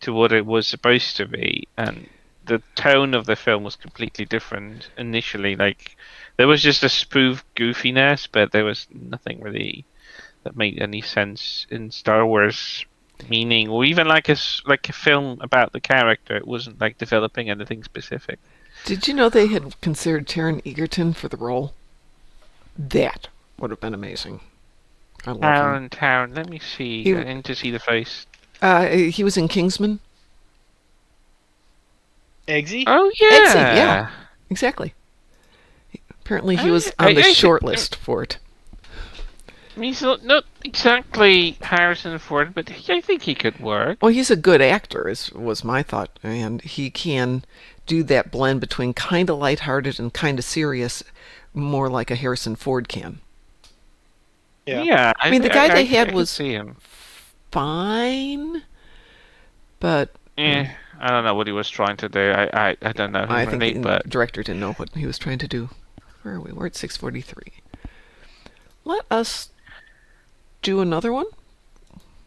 Speaker 3: to what it was supposed to be, and the tone of the film was completely different initially. Like there was just a spoof goofiness, but there was nothing really that made any sense in Star Wars meaning, or even like like a film about the character. It wasn't like developing anything specific.
Speaker 1: Did you know they had considered Taron Egerton for the role? That would have been amazing. I love him.
Speaker 3: Town. Let me see.
Speaker 1: He-
Speaker 3: I need to see the face.
Speaker 1: He was in Kingsman.
Speaker 2: Eggsy?
Speaker 3: Oh
Speaker 1: Eggsy,
Speaker 3: yeah.
Speaker 1: yeah. Exactly. Apparently, he was on the short list for it.
Speaker 3: He's not exactly Harrison Ford, but I think he could work.
Speaker 1: Well, he's a good actor, was my thought, and he can do that blend between kind of lighthearted and kind of serious, more like a Harrison Ford can.
Speaker 2: Yeah.
Speaker 3: Yeah,
Speaker 1: I mean, the guy they had
Speaker 3: I could
Speaker 1: was
Speaker 3: see him.
Speaker 1: fine, but
Speaker 3: Yeah, I don't know what he was trying to do. I don't know him
Speaker 1: I think
Speaker 3: really,
Speaker 1: the
Speaker 3: but
Speaker 1: director didn't know what he was trying to do. Where are we? We're at 6:43. Let us do another one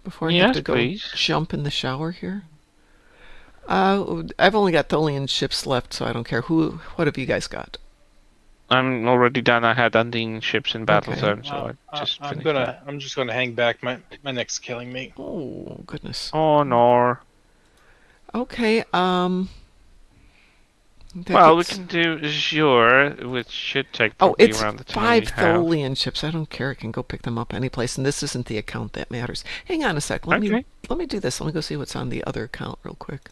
Speaker 1: before I have
Speaker 3: Yes,
Speaker 1: to go
Speaker 3: please.
Speaker 1: jump in the shower here. I've only got Tholian ships left, so I don't care. What have you guys got?
Speaker 3: I'm already done. I had Undine ships in battle
Speaker 1: Okay.
Speaker 3: zone, so I just finished that.
Speaker 2: I'm just gonna hang back. My next killing mate.
Speaker 1: Oh goodness.
Speaker 3: Oh no.
Speaker 1: Okay. That
Speaker 3: Well, we
Speaker 1: gets-
Speaker 3: can do Azure, which should take
Speaker 1: Oh,
Speaker 3: probably
Speaker 1: it's
Speaker 3: around the time
Speaker 1: 5
Speaker 3: we have.
Speaker 1: Tholian ships. I don't care. I can go pick them up anyplace, and this isn't the account that matters. Hang on a sec. Let
Speaker 3: Okay.
Speaker 1: me do this. Let me go see what's on the other account real quick.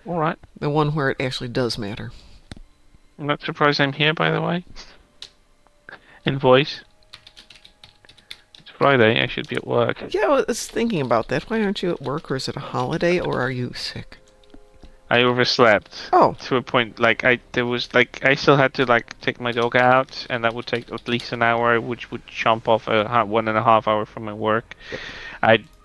Speaker 3: All right.
Speaker 1: The one where it actually does matter.
Speaker 3: I'm not surprised I'm here, by the way. In voice. It's Friday. I should be at work.
Speaker 1: Yeah, I was thinking about that. Why aren't you at work, or is it a holiday, or are you sick?
Speaker 3: I overslept.
Speaker 1: Oh,
Speaker 3: To a point, like I still had to like take my dog out, and that would take at least an hour, which would chomp off a 1.5 hour from my work.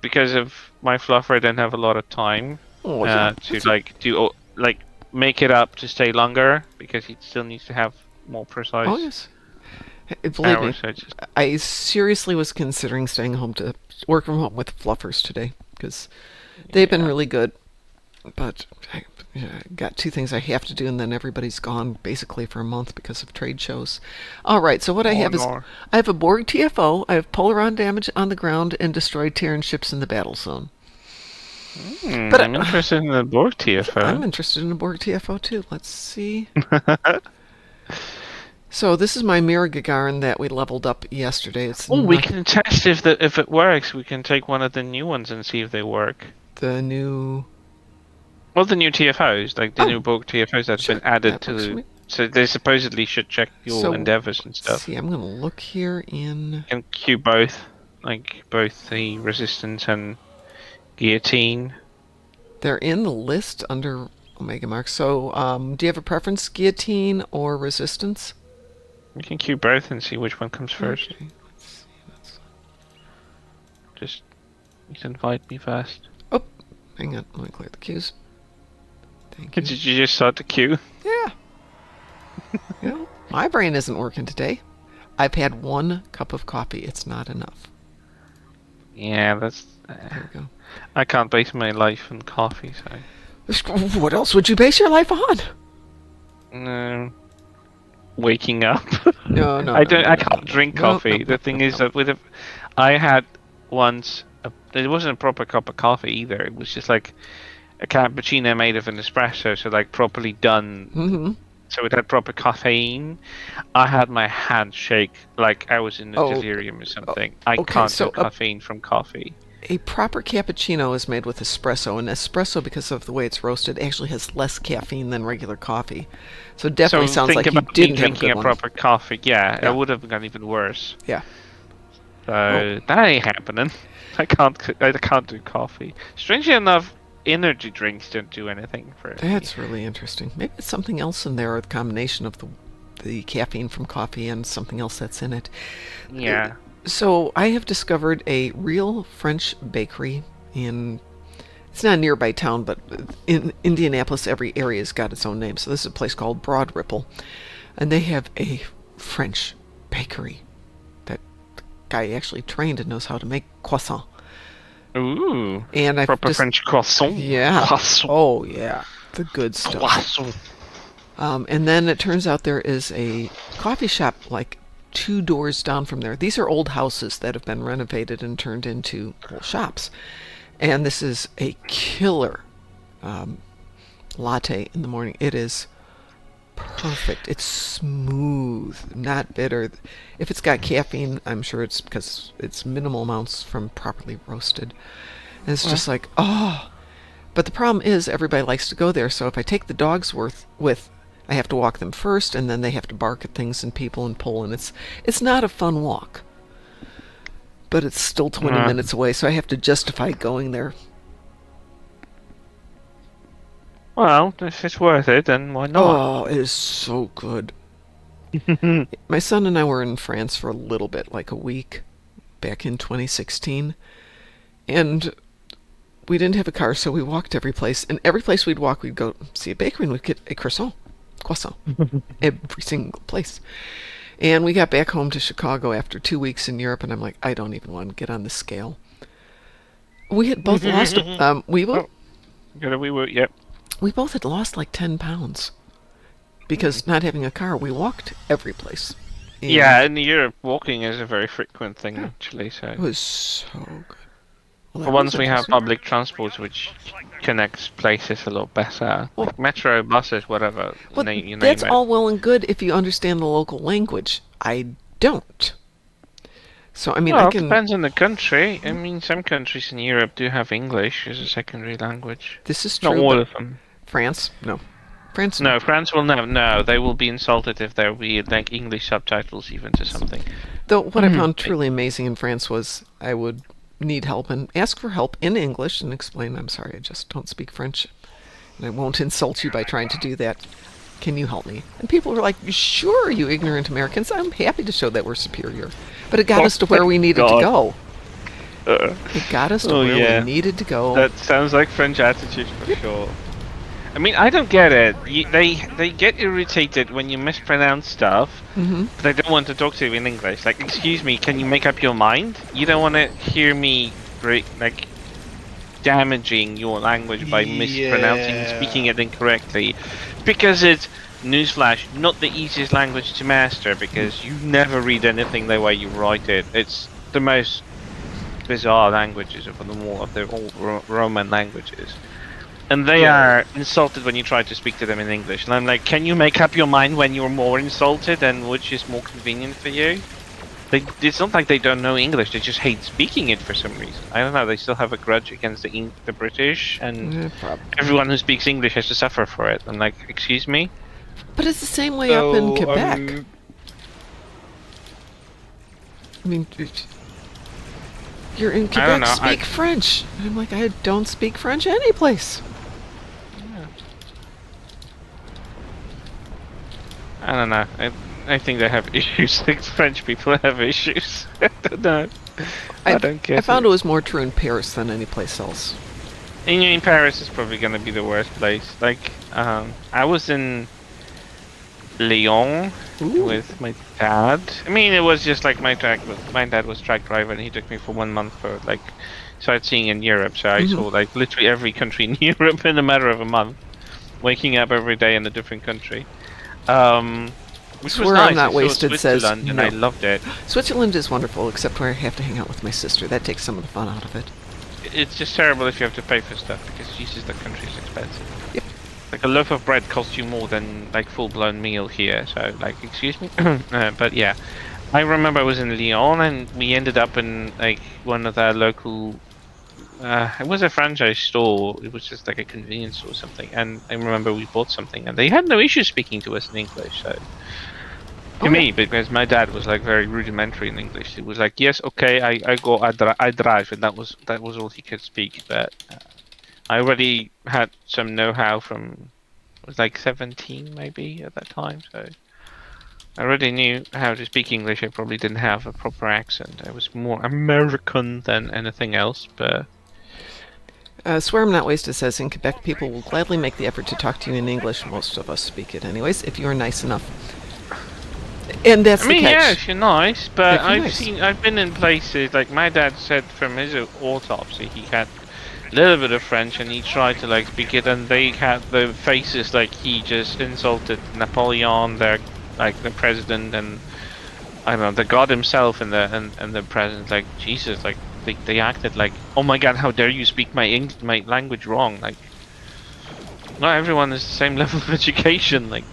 Speaker 3: Because of my fluffer, I didn't have a lot of time
Speaker 1: oh yeah.
Speaker 3: to like do like make it up to stay longer because he still needs to have more precise
Speaker 1: Oh yes. Believe me,
Speaker 3: hours. So it's just,
Speaker 1: I seriously was considering staying home to work from home with fluffers today because they've been really good. But I got 2 things I have to do, and then everybody's gone basically for a month because of trade shows. All right, so what I have is
Speaker 3: no.
Speaker 1: I have a Borg TFO, I have Polaron damage on the ground, and destroyed Terran ships in the battle zone. But
Speaker 3: I'm interested in the Borg TFO.
Speaker 1: I'm interested in a Borg TFO too. Let's see. So this is my Mirror Gagarin that we leveled up yesterday. It's
Speaker 3: Oh, we
Speaker 1: not
Speaker 3: can test if it works. We can take one of the new ones and see if they work.
Speaker 1: the new.
Speaker 3: Well, the new TFOs, like the
Speaker 1: Oh.
Speaker 3: new Borg TFOs that's
Speaker 1: Sure,
Speaker 3: been added
Speaker 1: that
Speaker 3: to
Speaker 1: works for
Speaker 3: the
Speaker 1: me.
Speaker 3: So they supposedly should check your
Speaker 1: So,
Speaker 3: endeavors and stuff.
Speaker 1: see, I'm gonna look here in.
Speaker 3: And queue both, like both the resistance and guillotine.
Speaker 1: They're in the list under Omega Mark. So, do you have a preference, guillotine or resistance?
Speaker 3: We can queue both and see which one comes first.
Speaker 1: Okay, let's see.
Speaker 3: Just you can invite me first.
Speaker 1: Oh, hang on. Let me clear the queues. Thank you.
Speaker 3: Did you just start the queue?
Speaker 1: Yeah. You know, my brain isn't working today. I've had 1 cup of coffee. It's not enough.
Speaker 3: Yeah, that's.
Speaker 1: There we go.
Speaker 3: I can't base my life on coffee, so.
Speaker 1: What else would you base your life on?
Speaker 3: No. Waking up.
Speaker 1: No, no.
Speaker 3: I don't.
Speaker 1: no,
Speaker 3: I
Speaker 1: no,
Speaker 3: can't
Speaker 1: no,
Speaker 3: drink
Speaker 1: no,
Speaker 3: coffee.
Speaker 1: no,
Speaker 3: The
Speaker 1: no,
Speaker 3: thing
Speaker 1: no,
Speaker 3: is
Speaker 1: no.
Speaker 3: that I had once. It wasn't a proper cup of coffee either. It was just like a cappuccino made of an espresso, so like properly done.
Speaker 1: Mm-hmm.
Speaker 3: So it had proper caffeine. I had my hand shake like I was in a
Speaker 1: Oh,
Speaker 3: delirium or something. I
Speaker 1: okay,
Speaker 3: can't
Speaker 1: so
Speaker 3: do caffeine from coffee.
Speaker 1: A proper cappuccino is made with espresso, and espresso, because of the way it's roasted, actually has less caffeine than regular coffee. So it definitely
Speaker 3: So
Speaker 1: sounds
Speaker 3: think
Speaker 1: like you
Speaker 3: about me
Speaker 1: didn't have a
Speaker 3: drinking
Speaker 1: good
Speaker 3: a
Speaker 1: one.
Speaker 3: proper coffee. Yeah,
Speaker 1: Yeah.
Speaker 3: it would have gone even worse.
Speaker 1: Yeah.
Speaker 3: So that ain't happening. I can't do coffee. Strangely enough, energy drinks don't do anything for me.
Speaker 1: That's really interesting. Maybe it's something else in there, or the combination of the caffeine from coffee and something else that's in it.
Speaker 3: Yeah.
Speaker 1: So I have discovered a real French bakery in. It's not a nearby town, but in Indianapolis, every area's got its own name. So this is a place called Broad Ripple, and they have a French bakery. That guy actually trained and knows how to make croissant.
Speaker 3: Ooh.
Speaker 1: And I
Speaker 3: Proper French croissant.
Speaker 1: Yeah.
Speaker 3: Croissant.
Speaker 1: Oh yeah, the good stuff.
Speaker 3: Croissant.
Speaker 1: And then it turns out there is a coffee shop like 2 doors down from there. These are old houses that have been renovated and turned into little shops. And this is a killer latte in the morning. It is perfect. It's smooth, not bitter. If it's got caffeine, I'm sure it's because it's minimal amounts from properly roasted. And it's just like, oh. But the problem is everybody likes to go there. So if I take the dogs with, I have to walk them first, and then they have to bark at things and people and pull, and it's not a fun walk. But it's still 20 minutes away, so I have to justify going there.
Speaker 3: Well, if it's worth it, then why not?
Speaker 1: Oh, it is so good. My son and I were in France for a little bit, like a week, back in 2016. And we didn't have a car, so we walked every place. And every place we'd walk, we'd go see a bakery and we'd get a croissant. Every single place. And we got back home to Chicago after 2 weeks in Europe, and I'm like, I don't even want to get on the scale. We had both lost.
Speaker 3: Yep.
Speaker 1: We both had lost like 10 pounds because not having a car, we walked every place. And
Speaker 3: Yeah, in Europe, walking is a very frequent thing, actually. So
Speaker 1: it was so good. Well,
Speaker 3: for
Speaker 1: that
Speaker 3: once,
Speaker 1: was
Speaker 3: we have
Speaker 1: interesting.
Speaker 3: public transport which connects places a lot better.
Speaker 1: Well-
Speaker 3: Like metro, buses, whatever.
Speaker 1: Well,
Speaker 3: you name
Speaker 1: that's
Speaker 3: it.
Speaker 1: all well and good if you understand the local language. I don't. So I mean,
Speaker 3: Well,
Speaker 1: I
Speaker 3: it
Speaker 1: can.
Speaker 3: depends on the country. I mean, some countries in Europe do have English as a secondary language.
Speaker 1: This is true.
Speaker 3: Not all
Speaker 1: but
Speaker 3: of them.
Speaker 1: France, no. France,
Speaker 3: No, France will never. No, they will be insulted if there will be like English subtitles even to something.
Speaker 1: Though what I found truly amazing in France was I would need help and ask for help in English and explain, I'm sorry, I just don't speak French. And I won't insult you by trying to do that. Can you help me? And people were like, sure, you ignorant Americans. I'm happy to show that we're superior. But it got us to where we needed to go. It got us to
Speaker 3: Oh,
Speaker 1: where
Speaker 3: yeah.
Speaker 1: we needed to go.
Speaker 3: That sounds like French attitude for sure. I mean, I don't get it. They get irritated when you mispronounce stuff, but they don't want to talk to you in English. Like, excuse me, can you make up your mind? You don't want to hear me damaging your language by mispronouncing and speaking it incorrectly, because it's newsflash, not the easiest language to master. Because you never read anything the way you write it. It's the most bizarre languages of the old Roman languages. And they are insulted when you try to speak to them in English. And I'm like, can you make up your mind when you're more insulted and which is more convenient for you? It's not like they don't know English, they just hate speaking it for some reason. I don't know, they still have a grudge against the British, and
Speaker 1: Probably.
Speaker 3: everyone who speaks English has to suffer for it. I'm like, excuse me?
Speaker 1: But it's the same way up in
Speaker 2: So,
Speaker 1: Quebec. I mean, you're in
Speaker 3: I don't
Speaker 1: Quebec,
Speaker 3: know,
Speaker 1: speak French. And I'm like, I don't speak French anyplace.
Speaker 3: I don't know. I think they have issues. Like French people have issues. I don't know. I don't get
Speaker 1: I found
Speaker 3: it.
Speaker 1: it was more true in Paris than any place else.
Speaker 3: In Paris is probably gonna be the worst place. Like, I was in Lyon
Speaker 1: Ooh.
Speaker 3: with my dad. I mean, it was just like my dad was truck driver, and he took me for 1 month for like sightseeing in Europe. So I saw like literally every country in Europe in a matter of a month, waking up every day in a different country. Which was
Speaker 1: Swear
Speaker 3: nice.
Speaker 1: I'm not
Speaker 3: I saw
Speaker 1: wasted says
Speaker 3: Switzerland, and
Speaker 1: no.
Speaker 3: I loved it.
Speaker 1: Switzerland is wonderful, except where I have to hang out with my sister. That takes some of the fun out of it.
Speaker 3: It's just terrible if you have to pay for stuff because Jesus, the country's expensive.
Speaker 1: Yep.
Speaker 3: Like a loaf of bread costs you more than like full-blown meal here. So like, excuse me. But yeah, I remember I was in Lyon and we ended up in like one of their local. It was a franchise store. It was just like a convenience store or something. And I remember we bought something and they had no issue speaking to us in English. So. To me, because my dad was like very rudimentary in English. He was like, "Yes, okay, I drive," and that was all he could speak. But I already had some know-how from I was like 17 maybe at that time, so I already knew how to speak English. I probably didn't have a proper accent. I was more American than anything else, but.
Speaker 1: Swear I'm not wasted says in Quebec people will gladly make the effort to talk to you in English. Most of us speak it anyways, if you are nice enough. And that's
Speaker 3: I mean,
Speaker 1: the catch.
Speaker 3: yeah, if you're nice, but
Speaker 1: If you're nice.
Speaker 3: I've been in places, like my dad said from his autopsy, he had a little bit of French and he tried to like speak it, and they had the faces like he just insulted Napoleon, the president, and I don't know, the god himself, and the president, like Jesus, like they acted like, oh my god, how dare you speak my language wrong? Like, not everyone is the same level of education, like.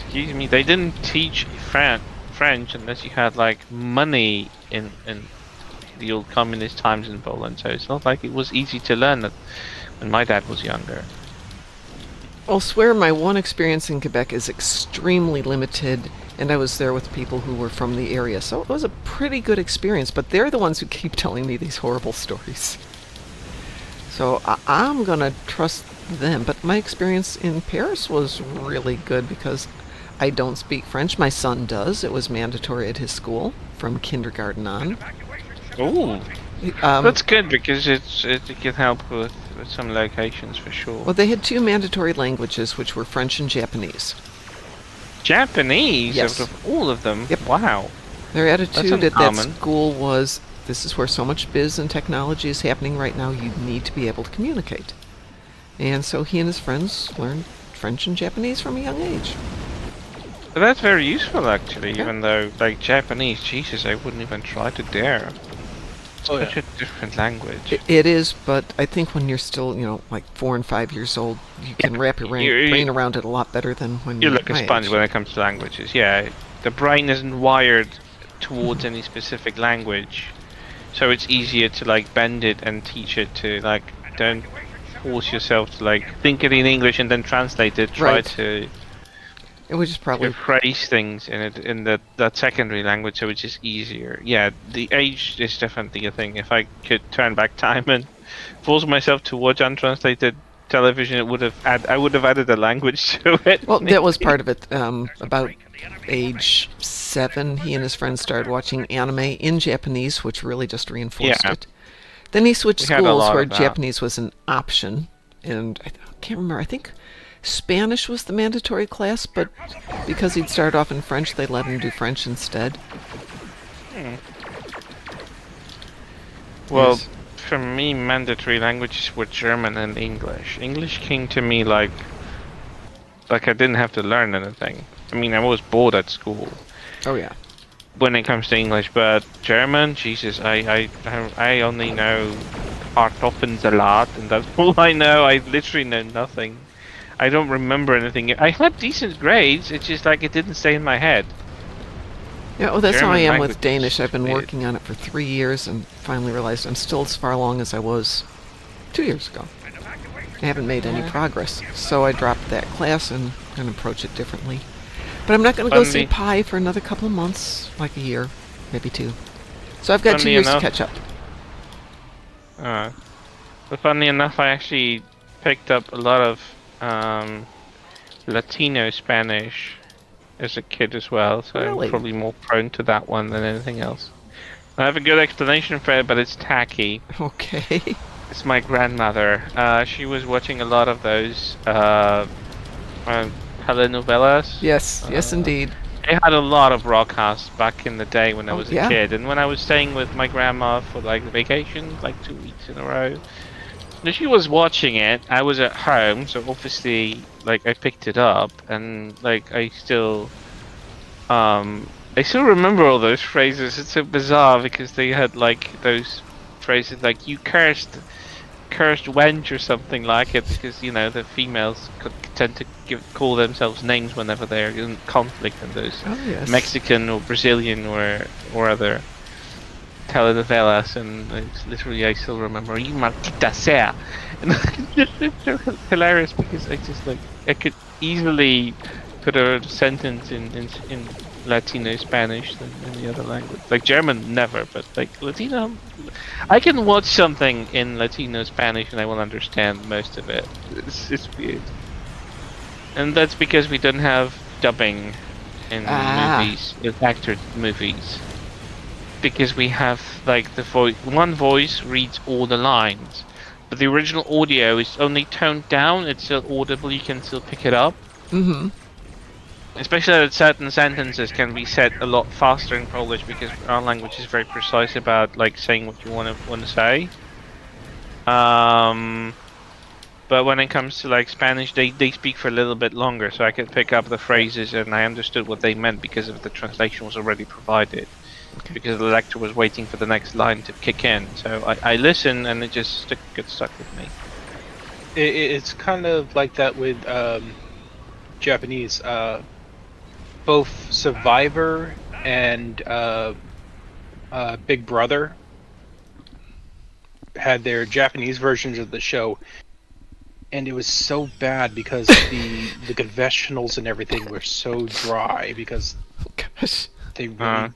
Speaker 3: Excuse me, they didn't teach French unless you had like money in the old communist times in Poland. So it's not like it was easy to learn that when my dad was younger.
Speaker 1: I'll swear my one experience in Quebec is extremely limited, and I was there with people who were from the area, so it was a pretty good experience, but they're the ones who keep telling me these horrible stories. So I'm gonna trust them, but my experience in Paris was really good because I don't speak French. My son does. It was mandatory at his school from kindergarten on.
Speaker 3: Ooh,
Speaker 1: Um,
Speaker 3: that's good because it can help with some locations for sure.
Speaker 1: well, they had two mandatory languages, which were French and Japanese.
Speaker 3: Japanese,
Speaker 1: Yes.
Speaker 3: out of all of them.
Speaker 1: Yep.
Speaker 3: Wow.
Speaker 1: Their attitude at that
Speaker 3: uncommon.
Speaker 1: school was, this is where so much biz and technology is happening right now, you need to be able to communicate. And so he and his friends learned French and Japanese from a young age.
Speaker 3: But that's very useful actually,
Speaker 1: Yeah.
Speaker 3: even though like Japanese, Jesus, I wouldn't even try to dare.
Speaker 2: Oh,
Speaker 3: Such
Speaker 2: yeah.
Speaker 3: a different language.
Speaker 1: It is, but I think when you're still, like 4 and 5 years old, you can wrap your brain around it a lot better than when
Speaker 3: You're
Speaker 1: you're
Speaker 3: like a
Speaker 1: my
Speaker 3: sponge
Speaker 1: age.
Speaker 3: when it comes to languages. Yeah, the brain isn't wired towards any specific language, so it's easier to like bend it and teach it to like don't force yourself to like think it in English and then translate it. Try
Speaker 1: Right.
Speaker 3: to
Speaker 1: Which is probably
Speaker 3: phrase things in it in that secondary language, so it's just easier. Yeah, the age is definitely a thing. If I could turn back time and force myself to watch untranslated television, I would have added a language to it.
Speaker 1: well, that was part of it. About age 7, he and his friends started watching anime in Japanese, which really just reinforced
Speaker 3: Yeah.
Speaker 1: it. Then he switched
Speaker 3: We had a
Speaker 1: schools
Speaker 3: lot
Speaker 1: where
Speaker 3: of that.
Speaker 1: Japanese was an option, and I can't remember. I think Spanish was the mandatory class, but because he'd started off in French, they let him do French instead.
Speaker 3: Well,
Speaker 1: Yes.
Speaker 3: for me, mandatory languages were German and English. English came to me like I didn't have to learn anything. I mean, I was bored at school
Speaker 1: Oh yeah.
Speaker 3: when it comes to English, but German, Jesus, I only know Kartoffelsalat, and that's all I know. I literally know nothing. I don't remember anything. I had decent grades. It's just like it didn't stay in my head.
Speaker 1: Yeah, well, that's how I
Speaker 3: German
Speaker 1: am with
Speaker 3: language
Speaker 1: Danish.
Speaker 3: is
Speaker 1: I've been
Speaker 3: weird.
Speaker 1: working on it for 3 years and finally realized I'm still as far along as I was 2 years ago. I haven't made any progress. So I dropped that class and I'm going to approach it differently. But I'm not going to go see
Speaker 3: Funnily,
Speaker 1: Pi for another couple of months, like a year, maybe 2. So I've got 2
Speaker 3: funnily
Speaker 1: years to
Speaker 3: enough,
Speaker 1: catch up.
Speaker 3: but funnily enough, I actually picked up a lot of Latino Spanish as a kid as well, so I'm
Speaker 1: Really?
Speaker 3: probably more prone to that one than anything else. I have a good explanation for it, but it's tacky.
Speaker 1: Okay.
Speaker 3: It's my grandmother. She was watching a lot of those telenovelas.
Speaker 1: Yes, yes,
Speaker 3: Uh,
Speaker 1: indeed.
Speaker 3: they had a lot of broadcasts back in the day when I
Speaker 1: Oh,
Speaker 3: was a
Speaker 1: yeah.
Speaker 3: kid, and when I was staying with my grandma for like vacation, like 2 weeks in a row. When she was watching it, I was at home, so obviously, like I picked it up, and like I still remember all those phrases. It's so bizarre because they had like those phrases like "you cursed wench" or something like it, because you know the females tend to call themselves names whenever they're in conflict in those
Speaker 1: Oh, yes.
Speaker 3: Mexican or Brazilian or other telenovelas, and it's literally I still remember "you maldita sea," and it's hilarious because I just like I could easily put a sentence in Latino Spanish than any other language. Like German, never, but like Latino, I can watch something in Latino Spanish and I will understand most of it. It's weird, and that's because we don't have dubbing in
Speaker 1: Ah.
Speaker 3: movies, in actor movies. Because we have like the one voice reads all the lines, but the original audio is only toned down. It's still audible. You can still pick it up.
Speaker 1: Mm-hmm.
Speaker 3: Especially that certain sentences can be said a lot faster in Polish because our language is very precise about like saying what you want to say. But when it comes to like Spanish, they speak for a little bit longer, so I could pick up the phrases and I understood what they meant because of the translation was already provided.
Speaker 1: Okay.
Speaker 3: Because the lecturer was waiting for the next line to kick in. So I listen and it just gets stuck with me.
Speaker 2: It's kind of like that with Japanese. Both Survivor and Big Brother had their Japanese versions of the show, and it was so bad because the confessionals and everything were so dry because
Speaker 1: Gosh.
Speaker 2: they really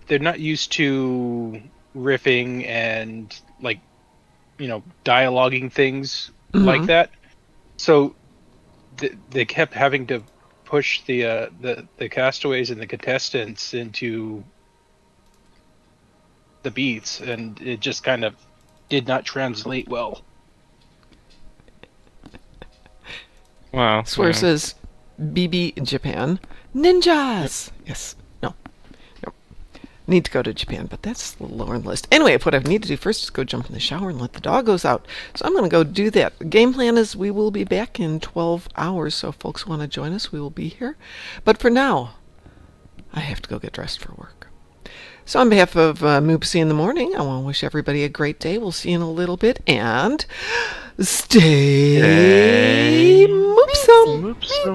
Speaker 2: they're not used to riffing and like dialoguing things like
Speaker 1: Mm-hmm.
Speaker 2: that. So they kept having to push the castaways and the contestants into the beats, and it just kind of did not translate well.
Speaker 3: Well,
Speaker 1: Swear says BB Japan. Ninjas! Yes. No. No. Need to go to Japan, but that's a little lower on the list. Anyway, what I need to do first is go jump in the shower and let the doggos out. So I'm going to go do that. The game plan is we will be back in 12 hours, so if folks want to join us, we will be here. But for now, I have to go get dressed for work. So on behalf of Moopsy in the Morning, I want to wish everybody a great day. We'll see you in a little bit, and stay
Speaker 3: Hey.
Speaker 1: moopsome!
Speaker 3: Oops.